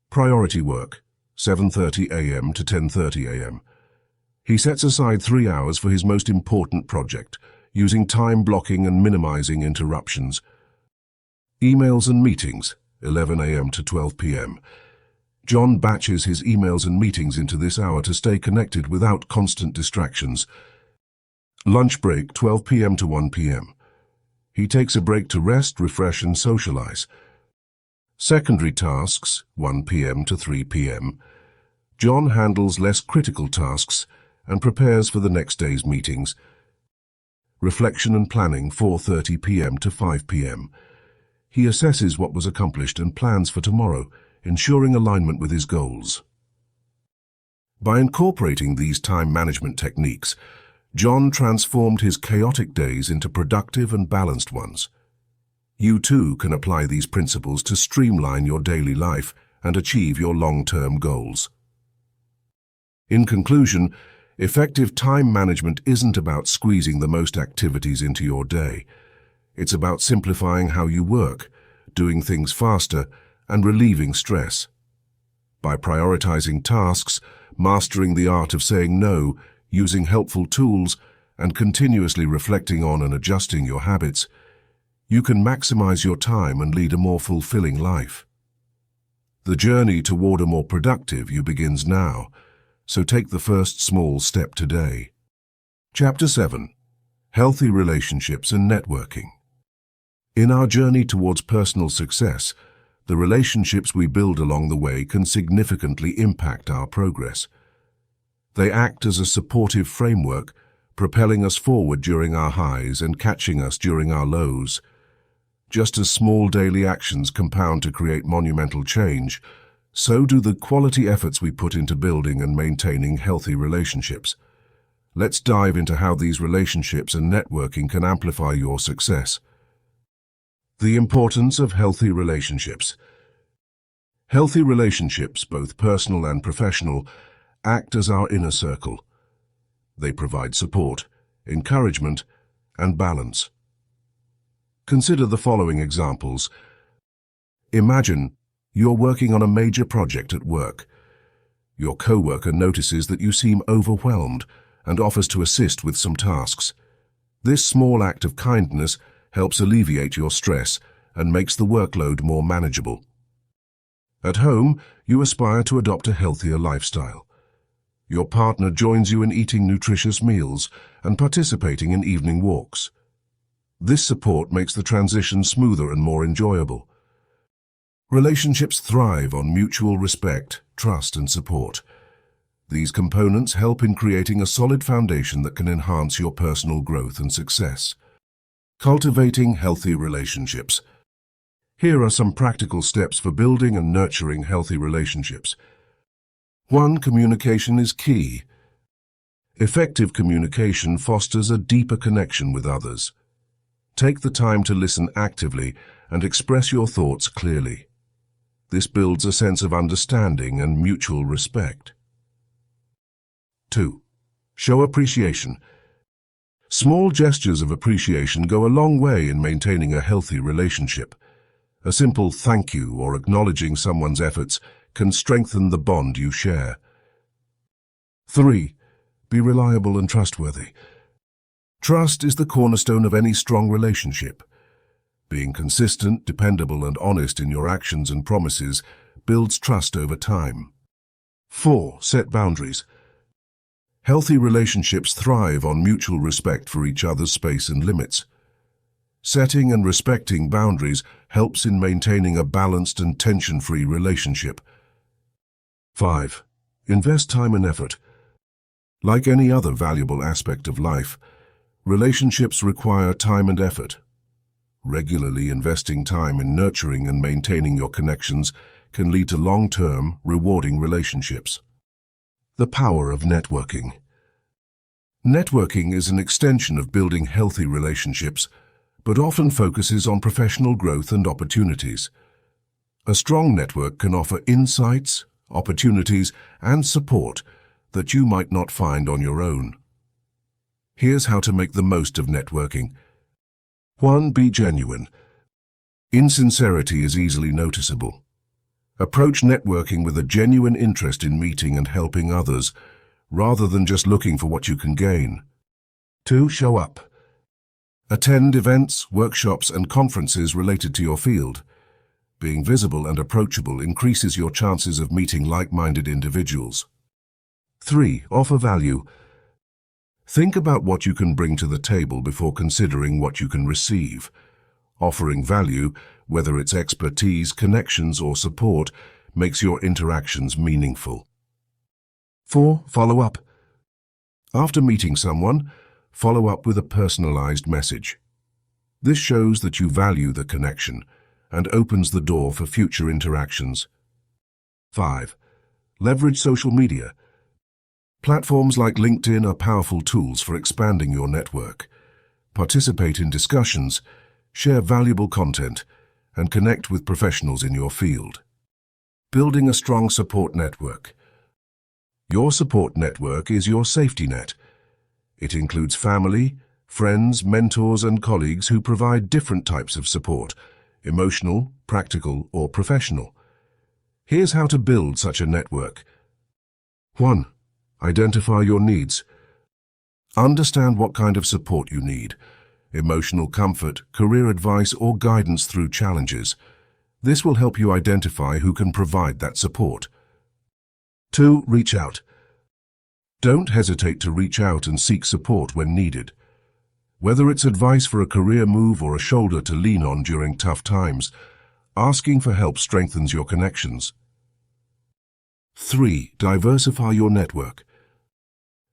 Priority work, 7:30 a.m. to 10:30 a.m. He sets aside 3 hours for his most important project, using time blocking and minimizing interruptions. Emails and meetings, 11 a.m. to 12 p.m. John batches his emails and meetings into this hour to stay connected without constant distractions. Lunch break 12 p.m. to 1 p.m. He takes a break to rest, refresh and socialize. Secondary tasks 1 p.m. to 3 p.m. John handles less critical tasks and prepares for the next day's meetings. Reflection and planning 4:30 p.m. to 5 p.m. He assesses what was accomplished and plans for tomorrow, ensuring alignment with his goals. By incorporating these time management techniques, John transformed his chaotic days into productive and balanced ones. You too can apply these principles to streamline your daily life and achieve your long-term goals. In conclusion, effective time management isn't about squeezing the most activities into your day. It's about simplifying how you work, doing things faster, and relieving stress. By prioritizing tasks, mastering the art of saying no, using helpful tools, and continuously reflecting on and adjusting your habits, you can maximize your time and lead a more fulfilling life. The journey toward a more productive you begins now, so take the first small step today. Chapter 7. Healthy Relationships and Networking. In our journey towards personal success, the relationships we build along the way can significantly impact our progress. They act as a supportive framework, propelling us forward during our highs and catching us during our lows. Just as small daily actions compound to create monumental change, so do the quality efforts we put into building and maintaining healthy relationships. Let's dive into how these relationships and networking can amplify your success. The importance of healthy relationships. Healthy relationships, both personal and professional, act as our inner circle. They provide support, encouragement, and balance. Consider the following examples. Imagine you're working on a major project at work. Your coworker notices that you seem overwhelmed and offers to assist with some tasks. This small act of kindness helps alleviate your stress and makes the workload more manageable. At home, you aspire to adopt a healthier lifestyle. Your partner joins you in eating nutritious meals and participating in evening walks. This support makes the transition smoother and more enjoyable. Relationships thrive on mutual respect, trust, and support. These components help in creating a solid foundation that can enhance your personal growth and success. Cultivating healthy relationships. Here are some practical steps for building and nurturing healthy relationships. 1. Communication is key. Effective communication fosters a deeper connection with others. Take the time to listen actively and express your thoughts clearly. This builds a sense of understanding and mutual respect. 2. Show appreciation. Small gestures of appreciation go a long way in maintaining a healthy relationship. A simple thank you or acknowledging someone's efforts can strengthen the bond you share. 3. Be reliable and trustworthy. Trust is the cornerstone of any strong relationship. Being consistent, dependable, and honest in your actions and promises builds trust over time. 4. Set boundaries. Healthy relationships thrive on mutual respect for each other's space and limits. Setting and respecting boundaries helps in maintaining a balanced and tension-free relationship. 5. Invest time and effort. Like any other valuable aspect of life, relationships require time and effort. Regularly investing time in nurturing and maintaining your connections can lead to long-term, rewarding relationships. The power of networking. Networking is an extension of building healthy relationships, but often focuses on professional growth and opportunities. A strong network can offer insights, opportunities, and support that you might not find on your own. Here's how to make the most of networking. 1. Be genuine. Insincerity is easily noticeable. Approach networking with a genuine interest in meeting and helping others, rather than just looking for what you can gain. 2. Show up. Attend events, workshops, and conferences related to your field. Being visible and approachable increases your chances of meeting like-minded individuals. 3. Offer value. Think about what you can bring to the table before considering what you can receive. Offering value, whether it's expertise, connections, or support, makes your interactions meaningful. 4. Follow up. After meeting someone, follow up with a personalized message. This shows that you value the connection and opens the door for future interactions. 5. Leverage social media. Platforms like LinkedIn are powerful tools for expanding your network. Participate in discussions, share valuable content, and connect with professionals in your field. Building a strong support network. Your support network is your safety net. It includes family, friends, mentors, and colleagues who provide different types of support: emotional, practical, or professional. Here's how to build such a network. 1. Identify your needs. Understand what kind of support you need: emotional comfort, career advice, or guidance through challenges. This will help you identify who can provide that support. 2. Reach out. Don't hesitate to reach out and seek support when needed. Whether it's advice for a career move or a shoulder to lean on during tough times, asking for help strengthens your connections. 3. Diversify your network.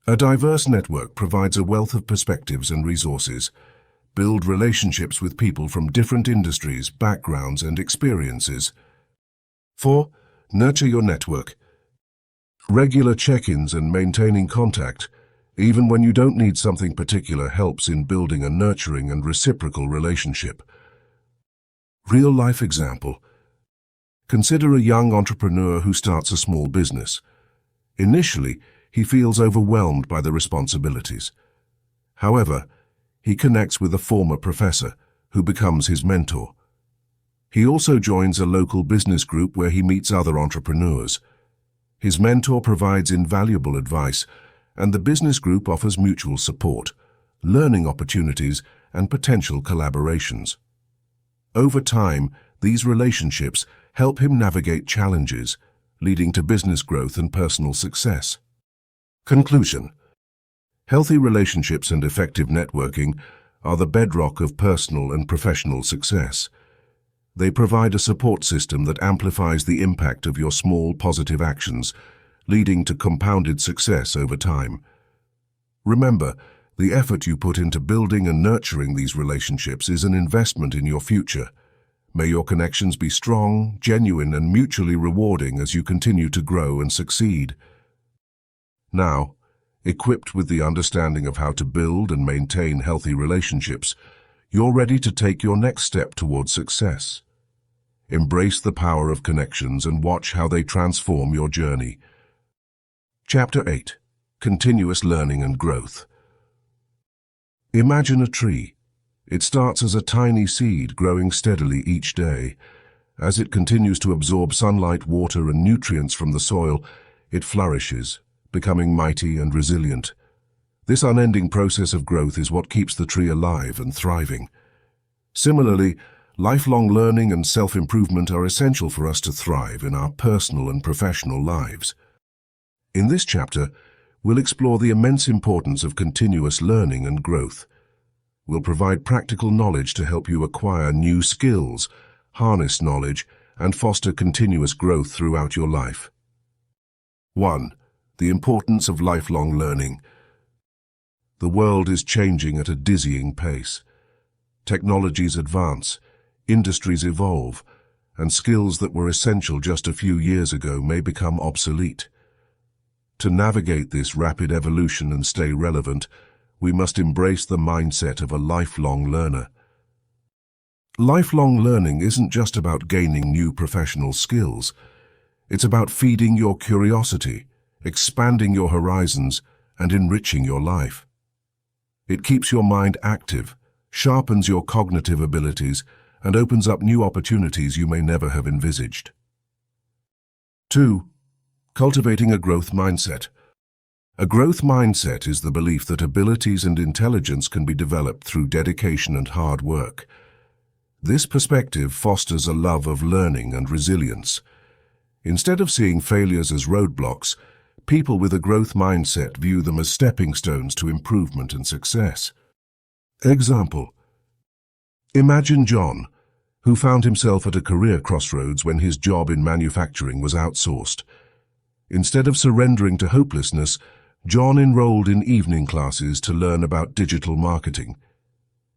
A diverse network provides a wealth of perspectives and resources. Build relationships with people from different industries, backgrounds, and experiences. 4. Nurture your network. Regular check-ins and maintaining contact, even when you don't need something particular, helps in building a nurturing and reciprocal relationship. Real-life example. Consider a young entrepreneur who starts a small business. Initially, he feels overwhelmed by the responsibilities. However, he connects with a former professor who becomes his mentor. He also joins a local business group where he meets other entrepreneurs. His mentor provides invaluable advice, and the business group offers mutual support, learning opportunities, and potential collaborations. Over time, these relationships help him navigate challenges, leading to business growth and personal success. Conclusion. Healthy relationships and effective networking are the bedrock of personal and professional success. They provide a support system that amplifies the impact of your small positive actions, leading to compounded success over time. Remember, the effort you put into building and nurturing these relationships is an investment in your future. May your connections be strong, genuine, and mutually rewarding as you continue to grow and succeed. Now, equipped with the understanding of how to build and maintain healthy relationships, you're ready to take your next step towards success. Embrace the power of connections and watch how they transform your journey. Chapter 8. Continuous Learning and Growth. Imagine a tree. It starts as a tiny seed, growing steadily each day. As it continues to absorb sunlight, water, and nutrients from the soil, it flourishes, becoming mighty and resilient. This unending process of growth is what keeps the tree alive and thriving. Similarly, lifelong learning and self-improvement are essential for us to thrive in our personal and professional lives. In this chapter, we'll explore the immense importance of continuous learning and growth. We'll provide practical knowledge to help you acquire new skills, harness knowledge, and foster continuous growth throughout your life. 1. The importance of lifelong learning. The world is changing at a dizzying pace. Technologies advance, industries evolve, and skills that were essential just a few years ago may become obsolete. To navigate this rapid evolution and stay relevant, we must embrace the mindset of a lifelong learner. Lifelong learning isn't just about gaining new professional skills. It's about feeding your curiosity, expanding your horizons, and enriching your life. It keeps your mind active, sharpens your cognitive abilities, and opens up new opportunities you may never have envisaged. 2. Cultivating a growth mindset. A growth mindset is the belief that abilities and intelligence can be developed through dedication and hard work. This perspective fosters a love of learning and resilience. Instead of seeing failures as roadblocks, people with a growth mindset view them as stepping stones to improvement and success. Example: imagine John, who found himself at a career crossroads when his job in manufacturing was outsourced. Instead of surrendering to hopelessness, John enrolled in evening classes to learn about digital marketing.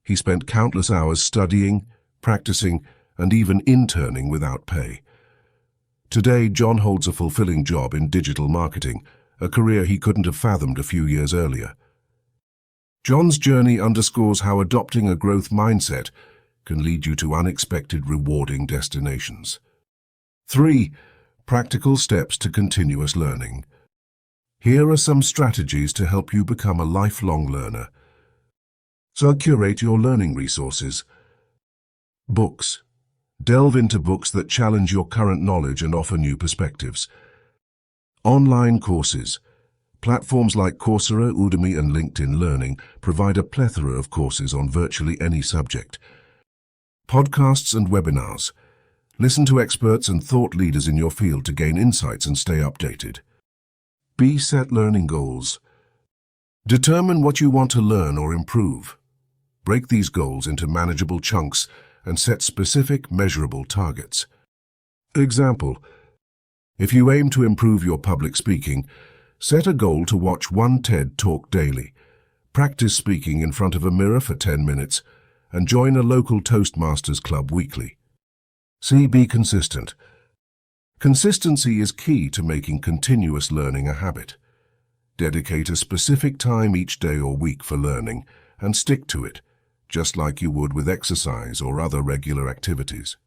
He spent countless hours studying, practicing, and even interning without pay. Today, John holds a fulfilling job in digital marketing, a career he couldn't have fathomed a few years earlier. John's journey underscores how adopting a growth mindset can lead you to unexpected, rewarding destinations. 3. Practical steps to continuous learning. Here are some strategies to help you become a lifelong learner. So curate your learning resources. Books. Delve into books that challenge your current knowledge and offer new perspectives. Online courses. Platforms like Coursera, Udemy, and LinkedIn Learning provide a plethora of courses on virtually any subject. Podcasts and webinars. Listen to experts and thought leaders in your field to gain insights and stay updated. Set learning goals. Determine what you want to learn or improve. Break these goals into manageable chunks and set specific, measurable targets. Example: if you aim to improve your public speaking, set a goal to watch one TED Talk daily, practice speaking in front of a mirror for 10 minutes, and join a local Toastmasters club weekly. Be consistent. Consistency is key to making continuous learning a habit. Dedicate a specific time each day or week for learning and stick to it, just like you would with exercise or other regular activities.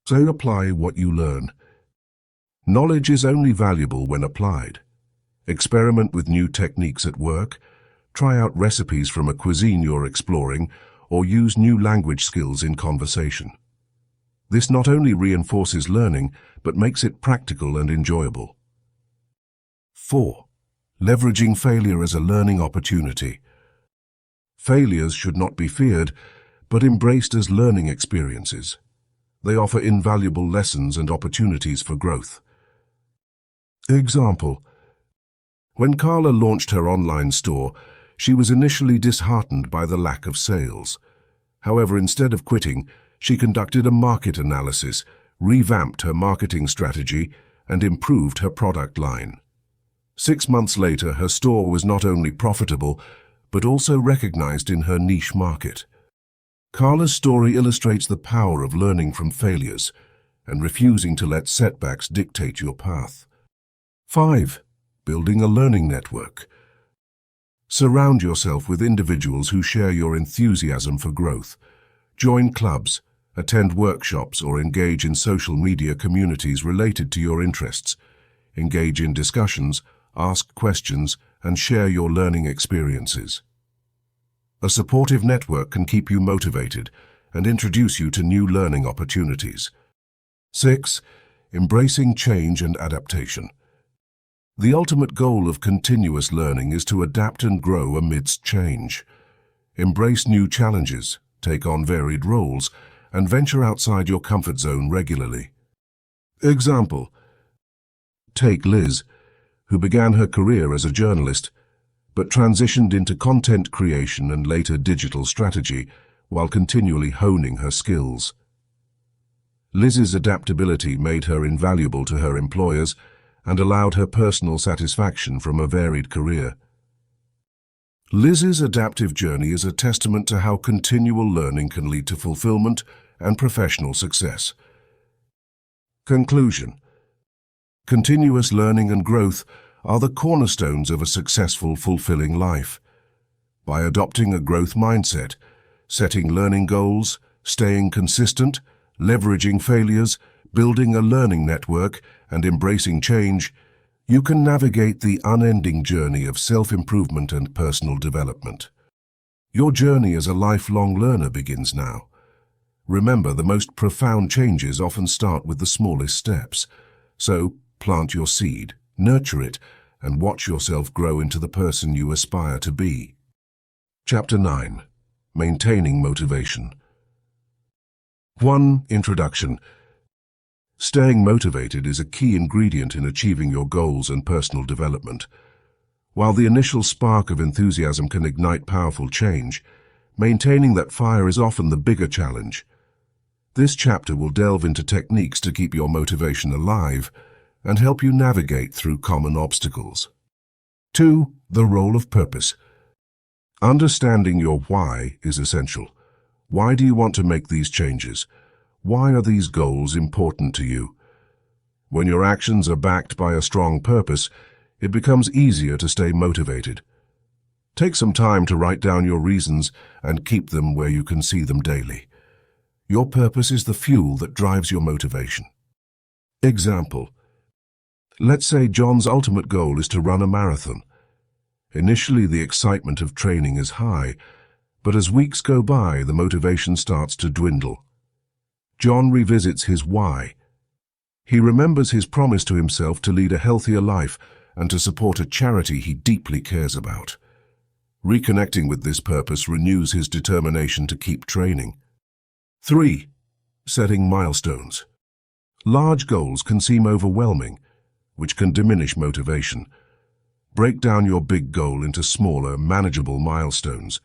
Apply what you learn. Knowledge is only valuable when applied. Experiment with new techniques at work, try out recipes from a cuisine you're exploring, or use new language skills in conversation. This not only reinforces learning, but makes it practical and enjoyable. 4. Leveraging failure as a learning opportunity. Failures should not be feared, but embraced as learning experiences. They offer invaluable lessons and opportunities for growth. Example: when Carla launched her online store, she was initially disheartened by the lack of sales. However, instead of quitting, she conducted a market analysis, revamped her marketing strategy, and improved her product line. 6 months later, her store was not only profitable, but also recognized in her niche market. Carla's story illustrates the power of learning from failures and refusing to let setbacks dictate your path. 5. Building a learning network. Surround yourself with individuals who share your enthusiasm for growth. Join clubs, attend workshops, or engage in social media communities related to your interests. Engage in discussions, ask questions, and share your learning experiences. A supportive network can keep you motivated and introduce you to new learning opportunities. 6. Embracing change and adaptation. The ultimate goal of continuous learning is to adapt and grow amidst change. Embrace new challenges, take on varied roles, and venture outside your comfort zone regularly. Example: take Liz, who began her career as a journalist, but transitioned into content creation and later digital strategy while continually honing her skills. Liz's adaptability made her invaluable to her employers and allowed her personal satisfaction from a varied career. Liz's adaptive journey is a testament to how continual learning can lead to fulfillment and professional success. Conclusion: continuous learning and growth are the cornerstones of a successful, fulfilling life. By adopting a growth mindset, setting learning goals, staying consistent, leveraging failures, building a learning network, and embracing change, you can navigate the unending journey of self-improvement and personal development. Your journey as a lifelong learner begins now. Remember, the most profound changes often start with the smallest steps. So, plant your seed, nurture it, and watch yourself grow into the person you aspire to be. Chapter 9. Maintaining motivation. 1. Introduction. Staying motivated is a key ingredient in achieving your goals and personal development. While the initial spark of enthusiasm can ignite powerful change, maintaining that fire is often the bigger challenge. This chapter will delve into techniques to keep your motivation alive and help you navigate through common obstacles. 2. The role of purpose. Understanding your why is essential. Why do you want to make these changes? Why are these goals important to you? When your actions are backed by a strong purpose, it becomes easier to stay motivated. Take some time to write down your reasons and keep them where you can see them daily. Your purpose is the fuel that drives your motivation. Example. Let's say John's ultimate goal is to run a marathon. Initially, the excitement of training is high, but as weeks go by, the motivation starts to dwindle. John revisits his why. He remembers his promise to himself to lead a healthier life and to support a charity he deeply cares about. Reconnecting with this purpose renews his determination to keep training. 3. Setting milestones. Large goals can seem overwhelming, which can diminish motivation. Break down your big goal into smaller, manageable milestones.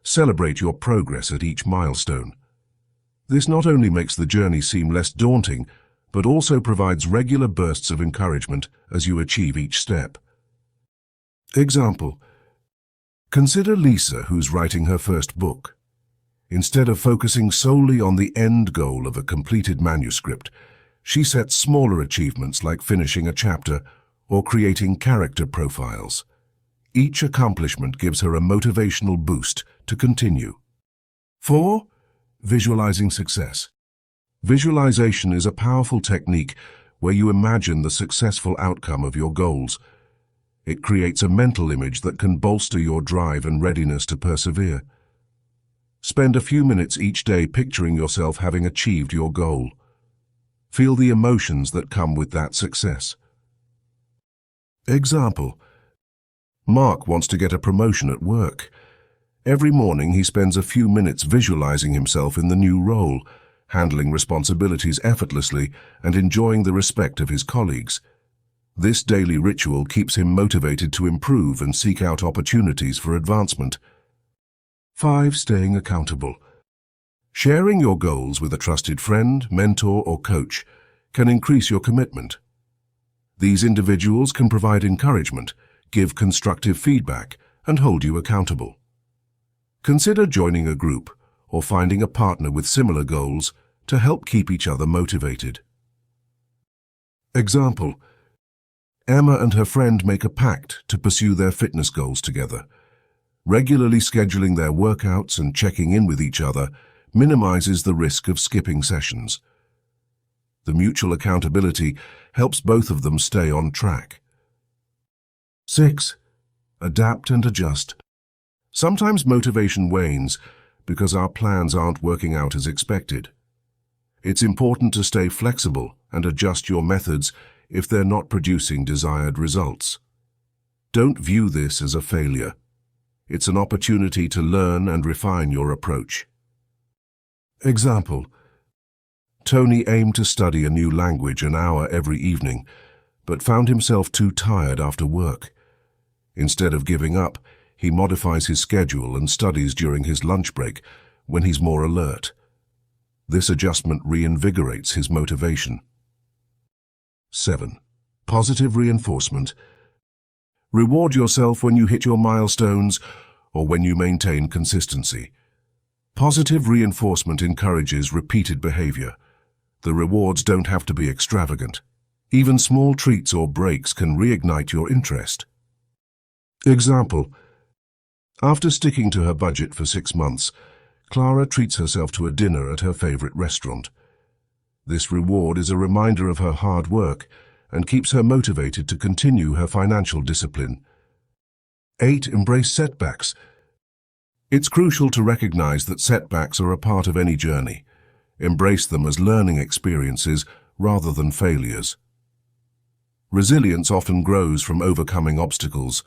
Celebrate your progress at each milestone. This not only makes the journey seem less daunting, but also provides regular bursts of encouragement as you achieve each step. Example. Consider Lisa, who's writing her first book. Instead of focusing solely on the end goal of a completed manuscript, she sets smaller achievements like finishing a chapter or creating character profiles. Each accomplishment gives her a motivational boost to continue. 4. Visualizing success. Visualization is a powerful technique where you imagine the successful outcome of your goals. It creates a mental image that can bolster your drive and readiness to persevere. Spend a few minutes each day picturing yourself having achieved your goal. Feel the emotions that come with that success. Example. Mark wants to get a promotion at work. Every morning he spends a few minutes visualizing himself in the new role, handling responsibilities effortlessly and enjoying the respect of his colleagues. This daily ritual keeps him motivated to improve and seek out opportunities for advancement. 5. Staying accountable. Sharing your goals with a trusted friend, mentor, or coach can increase your commitment. These individuals can provide encouragement, give constructive feedback, and hold you accountable. Consider joining a group or finding a partner with similar goals to help keep each other motivated. Example. Emma and her friend make a pact to pursue their fitness goals together. Regularly scheduling their workouts and checking in with each other minimizes the risk of skipping sessions. The mutual accountability helps both of them stay on track. 6. Adapt and adjust. Sometimes motivation wanes because our plans aren't working out as expected. It's important to stay flexible and adjust your methods if they're not producing desired results. Don't view this as a failure. It's an opportunity to learn and refine your approach. Example. Tony aimed to study a new language an hour every evening, but found himself too tired after work. Instead of giving up, he modifies his schedule and studies during his lunch break when he's more alert. This adjustment reinvigorates his motivation. 7. Positive reinforcement. Reward yourself when you hit your milestones or when you maintain consistency. Positive reinforcement encourages repeated behavior. The rewards don't have to be extravagant. Even small treats or breaks can reignite your interest. Example. After sticking to her budget for 6 months, Clara treats herself to a dinner at her favorite restaurant. This reward is a reminder of her hard work and keeps her motivated to continue her financial discipline. 8. Embrace setbacks. It's crucial to recognize that setbacks are a part of any journey. Embrace them as learning experiences rather than failures. Resilience often grows from overcoming obstacles.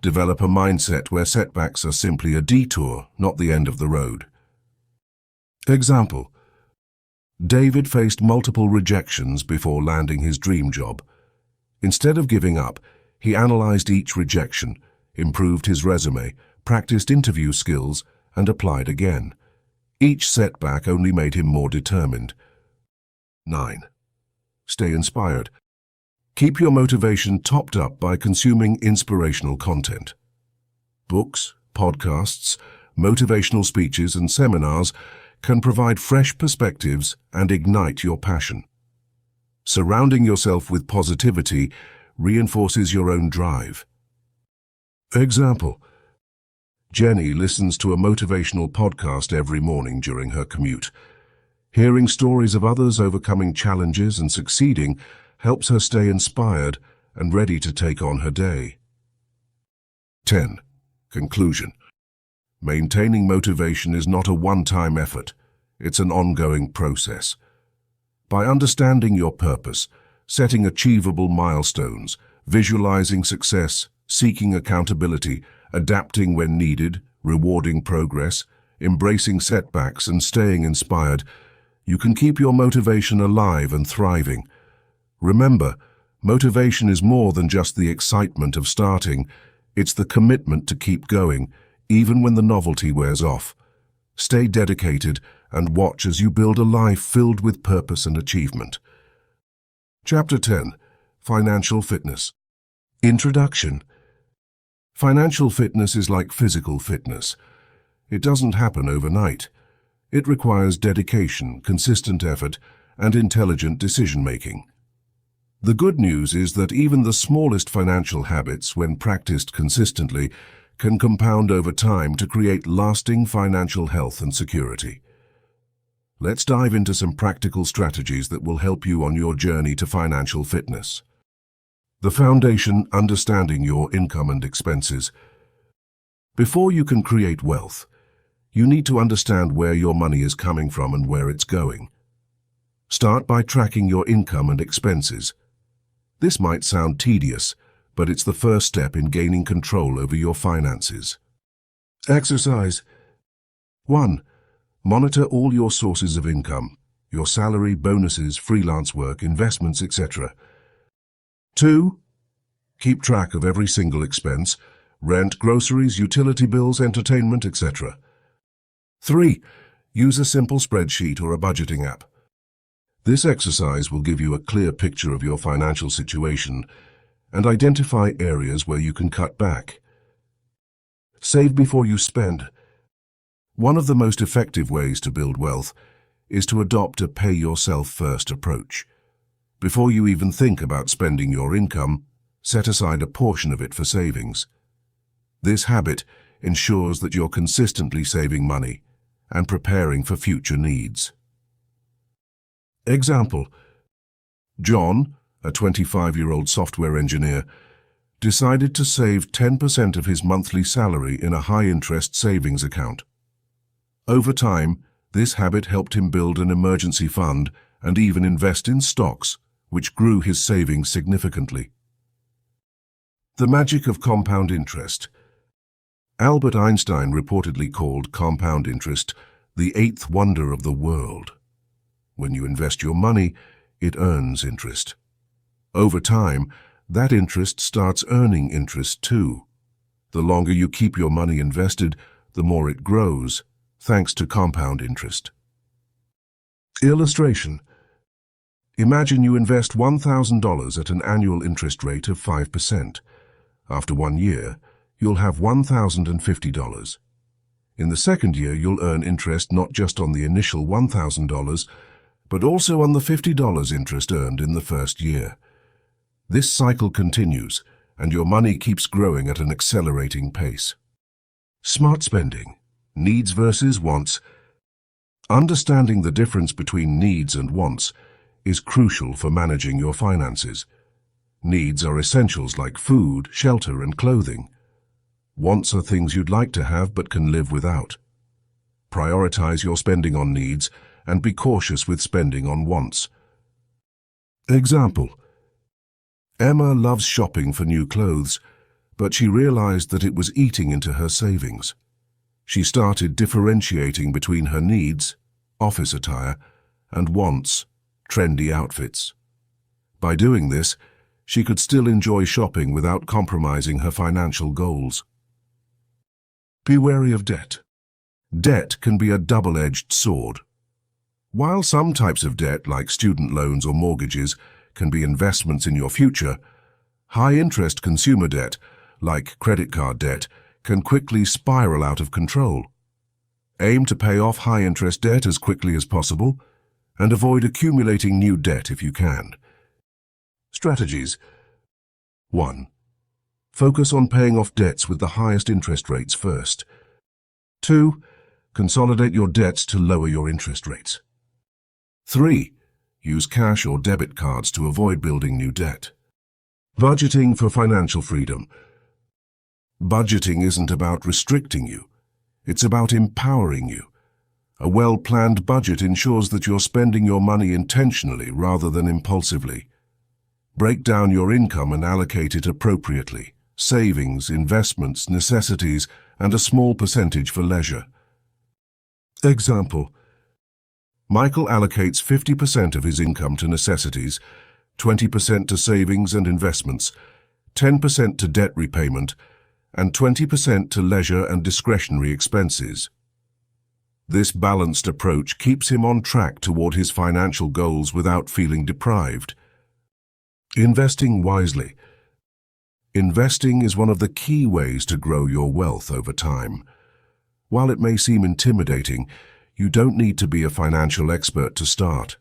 Develop a mindset where setbacks are simply a detour, not the end of the road. Example. David faced multiple rejections before landing his dream job. Instead of giving up, he analyzed each rejection, improved his resume, practiced interview skills, and applied again. Each setback only made him more determined. 9. Stay inspired. Keep your motivation topped up by consuming inspirational content. Books, podcasts, motivational speeches, and seminars can provide fresh perspectives and ignite your passion. Surrounding yourself with positivity reinforces your own drive. Example: Jenny listens to a motivational podcast every morning during her commute. Hearing stories of others overcoming challenges and succeeding helps her stay inspired and ready to take on her day. 10. Conclusion. Maintaining motivation is not a one-time effort. It's an ongoing process. By understanding your purpose, setting achievable milestones, visualizing success, seeking accountability, adapting when needed, rewarding progress, embracing setbacks, and staying inspired, you can keep your motivation alive and thriving. Remember, motivation is more than just the excitement of starting. It's the commitment to keep going, even when the novelty wears off. Stay dedicated and watch as you build a life filled with purpose and achievement. Chapter 10. Financial Fitness. Introduction. Financial fitness is like physical fitness. It doesn't happen overnight. It requires dedication, consistent effort, and intelligent decision-making. The good news is that even the smallest financial habits, when practiced consistently, can compound over time to create lasting financial health and security. Let's dive into some practical strategies that will help you on your journey to financial fitness. The foundation: understanding your income and expenses. Before you can create wealth, you need to understand where your money is coming from and where it's going. Start by tracking your income and expenses. This might sound tedious, but it's the first step in gaining control over your finances. Exercise. 1. Monitor all your sources of income: your salary, bonuses, freelance work, investments, etc. 2. Keep track of every single expense: rent, groceries, utility bills, entertainment, etc. 3. Use a simple spreadsheet or a budgeting app. This exercise will give you a clear picture of your financial situation and identify areas where you can cut back. Save before you spend. One of the most effective ways to build wealth is to adopt a pay-yourself-first approach. Before you even think about spending your income, set aside a portion of it for savings. This habit ensures that you're consistently saving money and preparing for future needs. Example: John, a 25-year-old software engineer, decided to save 10% of his monthly salary in a high-interest savings account. Over time, this habit helped him build an emergency fund and even invest in stocks, which grew his savings significantly. The magic of compound interest. Albert Einstein reportedly called compound interest the eighth wonder of the world. When you invest your money, it earns interest. Over time, that interest starts earning interest too. The longer you keep your money invested, the more it grows, thanks to compound interest. Illustration. Imagine you invest $1,000 at an annual interest rate of 5%. After 1 year, you'll have $1,050. In the second year, you'll earn interest not just on the initial $1,000, but also on the $50 interest earned in the first year. This cycle continues, and your money keeps growing at an accelerating pace. Smart spending. Needs versus wants. Understanding the difference between needs and wants is crucial for managing your finances. Needs are essentials like food, shelter, and clothing. Wants are things you'd like to have but can live without. Prioritize your spending on needs and be cautious with spending on wants. Example. Emma loves shopping for new clothes, but she realized that it was eating into her savings. She started differentiating between her needs, office attire, and wants trendy outfits. By doing this, she could still enjoy shopping without compromising her financial goals. Be wary of debt. Debt can be a double-edged sword. While some types of debt, like student loans or mortgages, can be investments in your future, high-interest consumer debt, like credit card debt, can quickly spiral out of control. Aim to pay off high-interest debt as quickly as possible, and avoid accumulating new debt if you can. Strategies. 1. Focus on paying off debts with the highest interest rates first. 2. Consolidate your debts to lower your interest rates. 3. Use cash or debit cards to avoid building new debt. Budgeting for financial freedom. Budgeting isn't about restricting you. It's about empowering you. A well-planned budget ensures that you're spending your money intentionally rather than impulsively. Break down your income and allocate it appropriately. Savings, investments, necessities, and a small percentage for leisure. Example. Michael allocates 50% of his income to necessities, 20% to savings and investments, 10% to debt repayment, and 20% to leisure and discretionary expenses. This balanced approach keeps him on track toward his financial goals without feeling deprived. Investing wisely. Investing is one of the key ways to grow your wealth over time. While it may seem intimidating, you don't need to be a financial expert to start.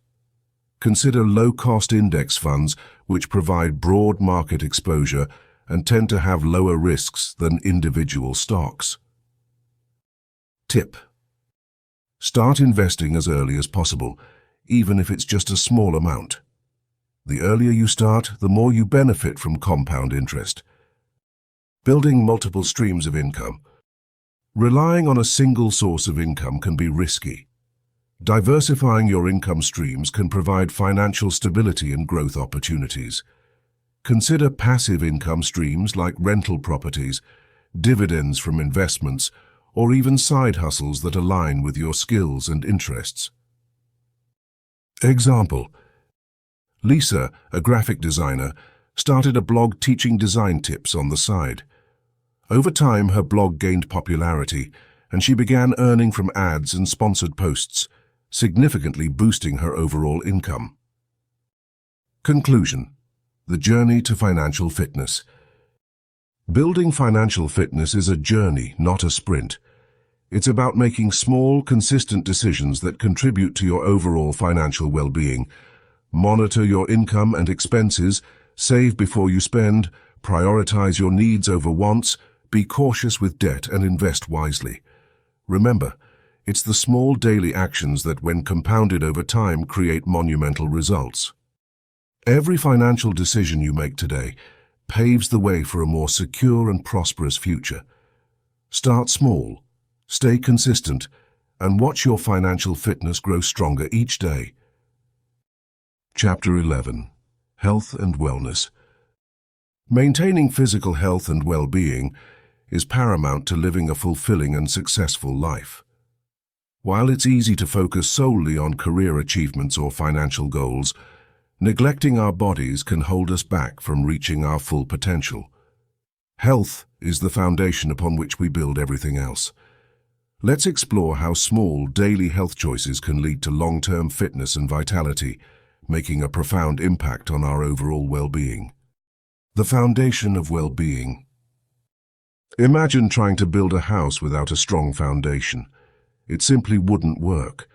Consider low-cost index funds, which provide broad market exposure and tend to have lower risks than individual stocks. Tip. Start investing as early as possible, even if it's just a small amount. The earlier you start, the more you benefit from compound interest. Building multiple streams of income. Relying on a single source of income can be risky. Diversifying your income streams can provide financial stability and growth opportunities. Consider passive income streams like rental properties, dividends from investments, or even side hustles that align with your skills and interests. Example. Lisa, a graphic designer, started a blog teaching design tips on the side. Over time, her blog gained popularity, and she began earning from ads and sponsored posts, significantly boosting her overall income. Conclusion. The journey to financial fitness. Building financial fitness is a journey, not a sprint. It's about making small, consistent decisions that contribute to your overall financial well-being. Monitor your income and expenses, save before you spend, prioritize your needs over wants, be cautious with debt, and invest wisely. Remember, it's the small daily actions that, when compounded over time, create monumental results. Every financial decision you make today paves the way for a more secure and prosperous future. Start small, stay consistent, and watch your financial fitness grow stronger each day. Chapter 11. Health and Wellness. Maintaining physical health and well-being is paramount to living a fulfilling and successful life. While it's easy to focus solely on career achievements or financial goals, neglecting our bodies can hold us back from reaching our full potential. Health is the foundation upon which we build everything else. Let's explore how small daily health choices can lead to long-term fitness and vitality, making a profound impact on our overall well-being. The foundation of well-being. Imagine trying to build a house without a strong foundation. It simply wouldn't work.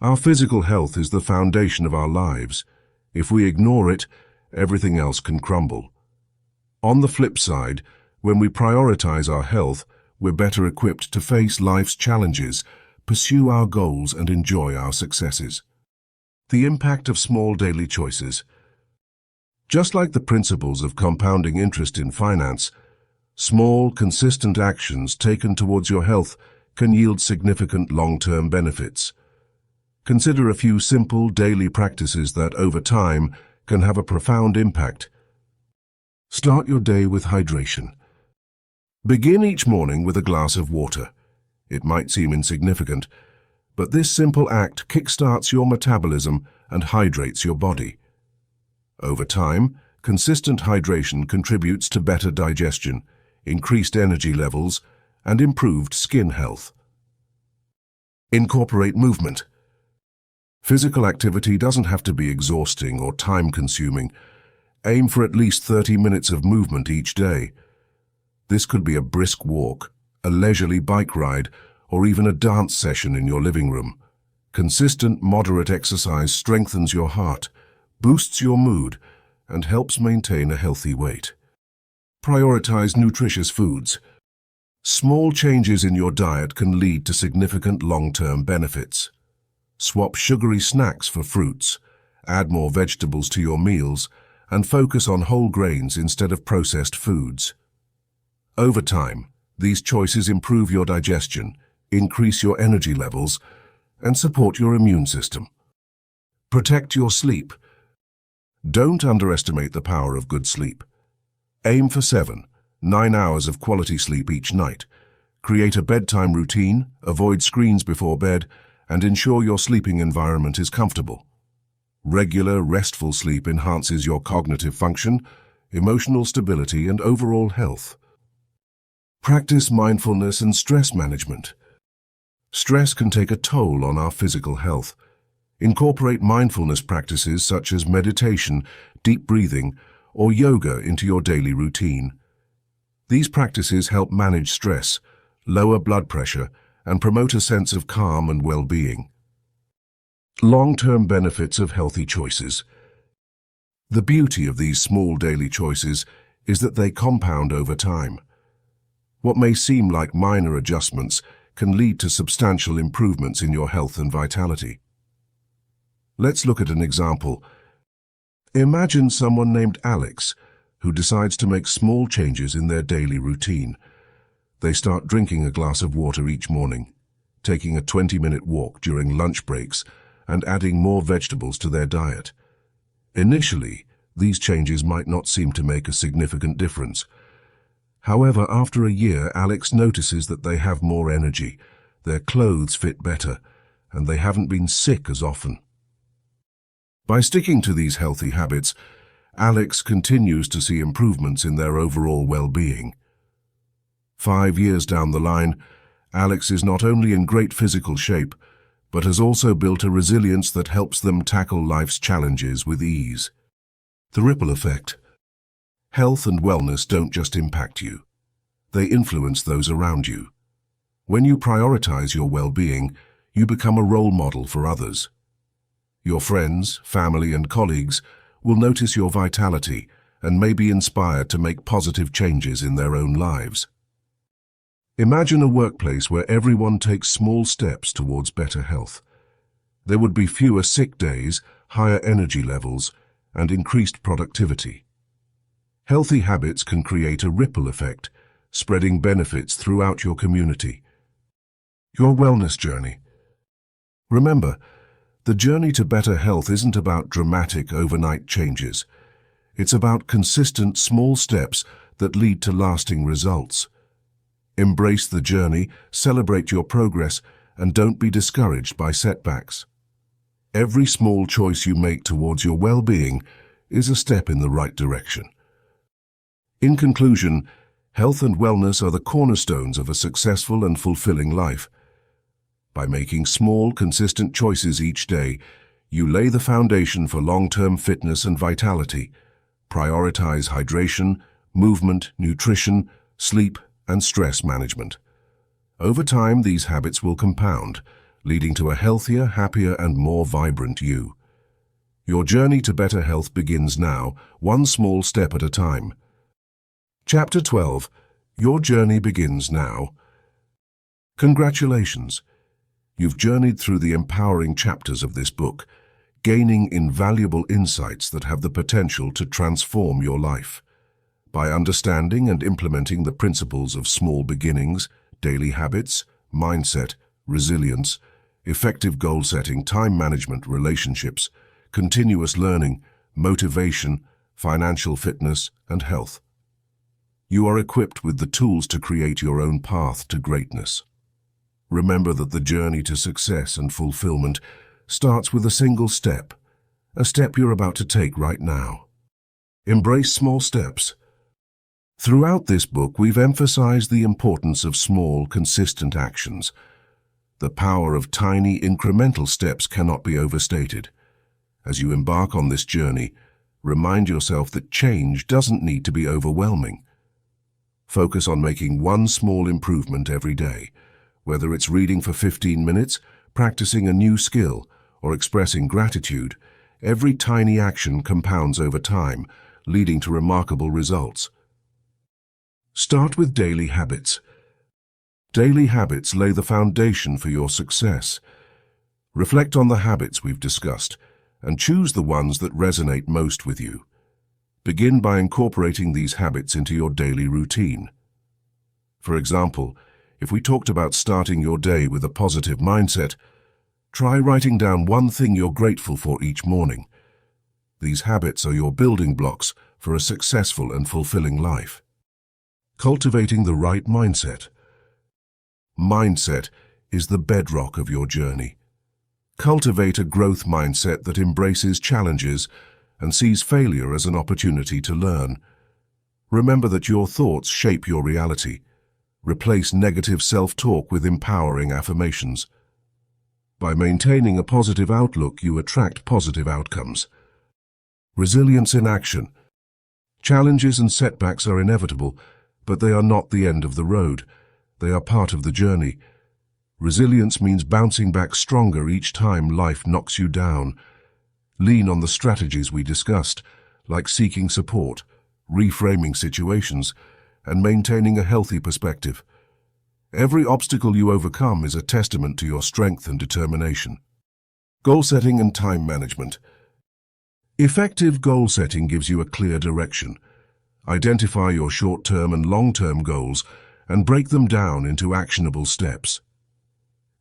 Our physical health is the foundation of our lives. If we ignore it, everything else can crumble. On the flip side, when we prioritize our health, we're better equipped to face life's challenges, pursue our goals, and enjoy our successes. The impact of small daily choices. Just like the principles of compounding interest in finance, small, consistent actions taken towards your health can yield significant long-term benefits. Consider a few simple daily practices that, over time, can have a profound impact. Start your day with hydration. Begin each morning with a glass of water. It might seem insignificant, But this simple act kickstarts your metabolism and hydrates your body. Over time, consistent hydration contributes to better digestion, increased energy levels, and improved skin health. Incorporate movement. Physical activity doesn't have to be exhausting or time-consuming. Aim for at least 30 minutes of movement each day. This could be a brisk walk, a leisurely bike ride, or even a dance session in your living room. Consistent, moderate exercise strengthens your heart, boosts your mood, and helps maintain a healthy weight. Prioritize nutritious foods. Small changes in your diet can lead to significant long-term benefits. Swap sugary snacks for fruits, add more vegetables to your meals, and focus on whole grains instead of processed foods. Over time, these choices improve your digestion, increase your energy levels, and support your immune system. Protect your sleep. Don't underestimate the power of good sleep. Aim for 7-9 hours of quality sleep each night. Create a bedtime routine, avoid screens before bed, and ensure your sleeping environment is comfortable. Regular, restful sleep enhances your cognitive function, emotional stability, and overall health. Practice mindfulness and stress management. Stress can take a toll on our physical health. Incorporate mindfulness practices such as meditation, deep breathing, or yoga into your daily routine. These practices help manage stress, lower blood pressure, and promote a sense of calm and well-being. Long-term benefits of healthy choices. The beauty of these small daily choices is that they compound over time. What may seem like minor adjustments can lead to substantial improvements in your health and vitality. Let's look at an example. Imagine someone named Alex who decides to make small changes in their daily routine. They start drinking a glass of water each morning, taking a 20-minute walk during lunch breaks, and adding more vegetables to their diet. Initially, these changes might not seem to make a significant difference. However, after a year, Alex notices that they have more energy, their clothes fit better, and they haven't been sick as often. By sticking to these healthy habits, Alex continues to see improvements in their overall well-being. 5 years down the line, Alex is not only in great physical shape, but has also built a resilience that helps them tackle life's challenges with ease. The ripple effect. Health and wellness don't just impact you. They influence those around you. When you prioritize your well-being, you become a role model for others. Your friends, family, and colleagues will notice your vitality and may be inspired to make positive changes in their own lives. Imagine a workplace where everyone takes small steps towards better health. There would be fewer sick days, higher energy levels, and increased productivity. Healthy habits can create a ripple effect, spreading benefits throughout your community. Your wellness journey. Remember, the journey to better health isn't about dramatic overnight changes. It's about consistent small steps that lead to lasting results. Embrace the journey, celebrate your progress, and don't be discouraged by setbacks. Every small choice you make towards your well-being is a step in the right direction. In conclusion, health and wellness are the cornerstones of a successful and fulfilling life. By making small, consistent choices each day, you lay the foundation for long-term fitness and vitality. Prioritize hydration, movement, nutrition, sleep, and stress management. Over time, these habits will compound, leading to a healthier, happier, and more vibrant you. Your journey to better health begins now, one small step at a time. Chapter 12. Your journey begins now. Congratulations! You've journeyed through the empowering chapters of this book, gaining invaluable insights that have the potential to transform your life. By understanding and implementing the principles of small beginnings, daily habits, mindset, resilience, effective goal setting, time management, relationships, continuous learning, motivation, financial fitness, and health, you are equipped with the tools to create your own path to greatness. Remember that the journey to success and fulfillment starts with a single step, a step you're about to take right now. Embrace small steps. Throughout this book, we've emphasized the importance of small, consistent actions. The power of tiny, incremental steps cannot be overstated. As you embark on this journey, remind yourself that change doesn't need to be overwhelming. Focus on making one small improvement every day, whether it's reading for 15 minutes, practicing a new skill, or expressing gratitude. Every tiny action compounds over time, leading to remarkable results. Start with daily habits. Daily habits lay the foundation for your success. Reflect on the habits we've discussed and choose the ones that resonate most with you. Begin by incorporating these habits into your daily routine. For example, if we talked about starting your day with a positive mindset, try writing down one thing you're grateful for each morning. These habits are your building blocks for a successful and fulfilling life. Cultivating the right mindset. Mindset is the bedrock of your journey. Cultivate a growth mindset that embraces challenges and sees failure as an opportunity to learn. Remember that your thoughts shape your reality. Replace negative self-talk with empowering affirmations. By maintaining a positive outlook, you attract positive outcomes. Resilience in action. Challenges and setbacks are inevitable, but they are not the end of the road. They are part of the journey. Resilience means bouncing back stronger each time life knocks you down. Lean on the strategies we discussed, like seeking support, reframing situations, and maintaining a healthy perspective. Every obstacle you overcome is a testament to your strength and determination. Goal setting and time management. Effective goal setting gives you a clear direction. Identify your short-term and long-term goals and break them down into actionable steps.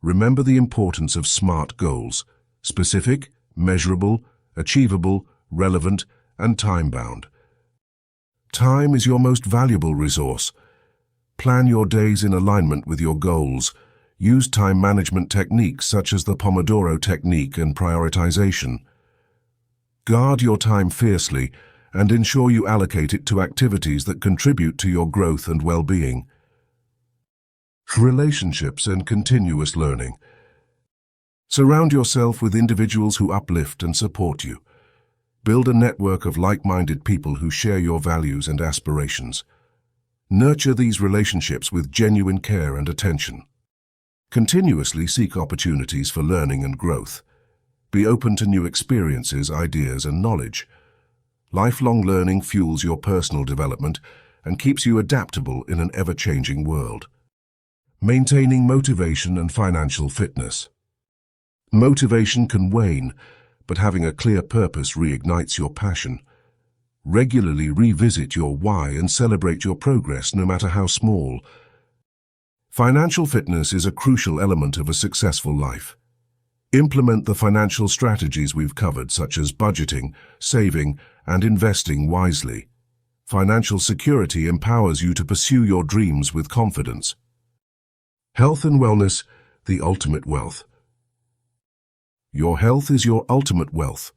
Remember the importance of SMART goals: specific, measurable, achievable, relevant, and time-bound. Time is your most valuable resource. Plan your days in alignment with your goals. Use time management techniques such as the Pomodoro technique and prioritization. Guard your time fiercely and ensure you allocate it to activities that contribute to your growth and well-being. Relationships and continuous learning. Surround yourself with individuals who uplift and support you. Build a network of like-minded people who share your values and aspirations. Nurture these relationships with genuine care and attention. Continuously seek opportunities for learning and growth. Be open to new experiences, ideas, and knowledge. Lifelong learning fuels your personal development and keeps you adaptable in an ever-changing world. Maintaining motivation and financial fitness. Motivation can wane, but having a clear purpose reignites your passion. Regularly revisit your why and celebrate your progress, no matter how small. Financial fitness is a crucial element of a successful life. Implement the financial strategies we've covered, such as budgeting, saving, and investing wisely. Financial security empowers you to pursue your dreams with confidence. Health and wellness, the ultimate wealth. Your health is your ultimate wealth.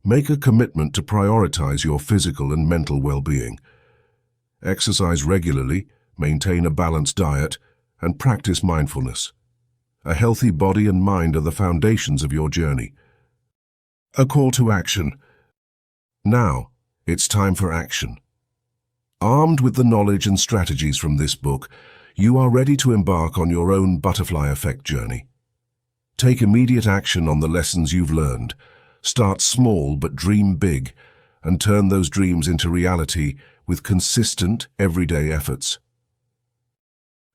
Make a commitment to prioritize your physical and mental well-being. Exercise regularly, maintain a balanced diet, and practice mindfulness. A healthy body and mind are the foundations of your journey. A call to action. Now, it's time for action. Armed with the knowledge and strategies from this book, you are ready to embark on your own butterfly effect journey. Take immediate action on the lessons you've learned. Start small but dream big, and turn those dreams into reality with consistent, everyday efforts.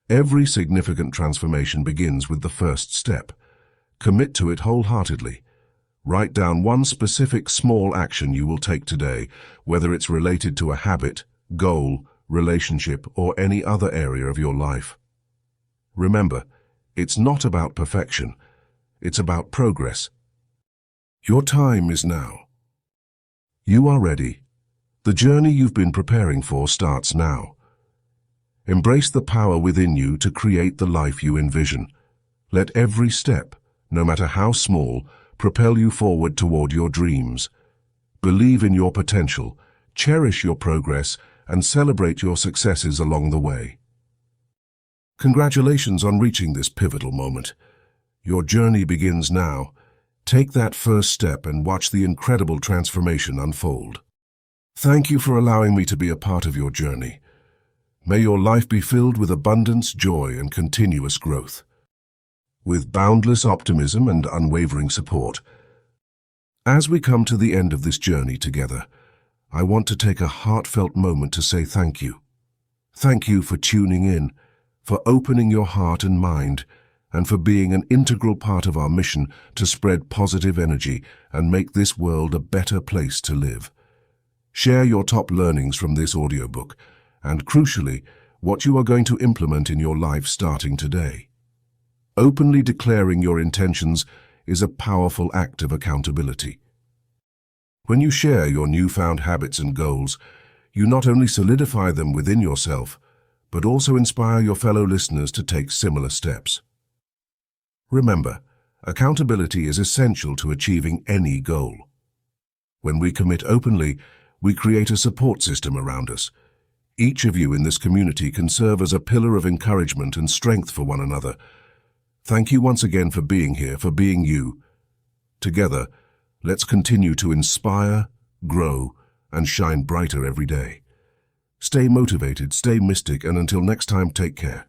Every significant transformation begins with the first step. Commit to it wholeheartedly. Write down one specific small action you will take today, whether it's related to a habit, goal, relationship, or any other area of your life. Remember, it's not about perfection. It's about progress. Your time is now. You are ready. The journey you've been preparing for starts now. Embrace the power within you to create the life you envision. Let every step, no matter how small, propel you forward toward your dreams. Believe in your potential, cherish your progress, and celebrate your successes along the way. Congratulations on reaching this pivotal moment. Your journey begins now. Take that first step and watch the incredible transformation unfold. Thank you for allowing me to be a part of your journey. May your life be filled with abundance, joy, and continuous growth. With boundless optimism and unwavering support. As we come to the end of this journey together, I want to take a heartfelt moment to say thank you. Thank you for tuning in, for opening your heart and mind, and for being an integral part of our mission to spread positive energy and make this world a better place to live. Share your top learnings from this audiobook, and crucially, what you are going to implement in your life starting today. Openly declaring your intentions is a powerful act of accountability. When you share your newfound habits and goals, you not only solidify them within yourself, but also inspire your fellow listeners to take similar steps. Remember, accountability is essential to achieving any goal. When we commit openly, we create a support system around us. Each of you in this community can serve as a pillar of encouragement and strength for one another. Thank you once again for being here, for being you. Together, let's continue to inspire, grow, and shine brighter every day. Stay motivated, stay mystic, and until next time, take care.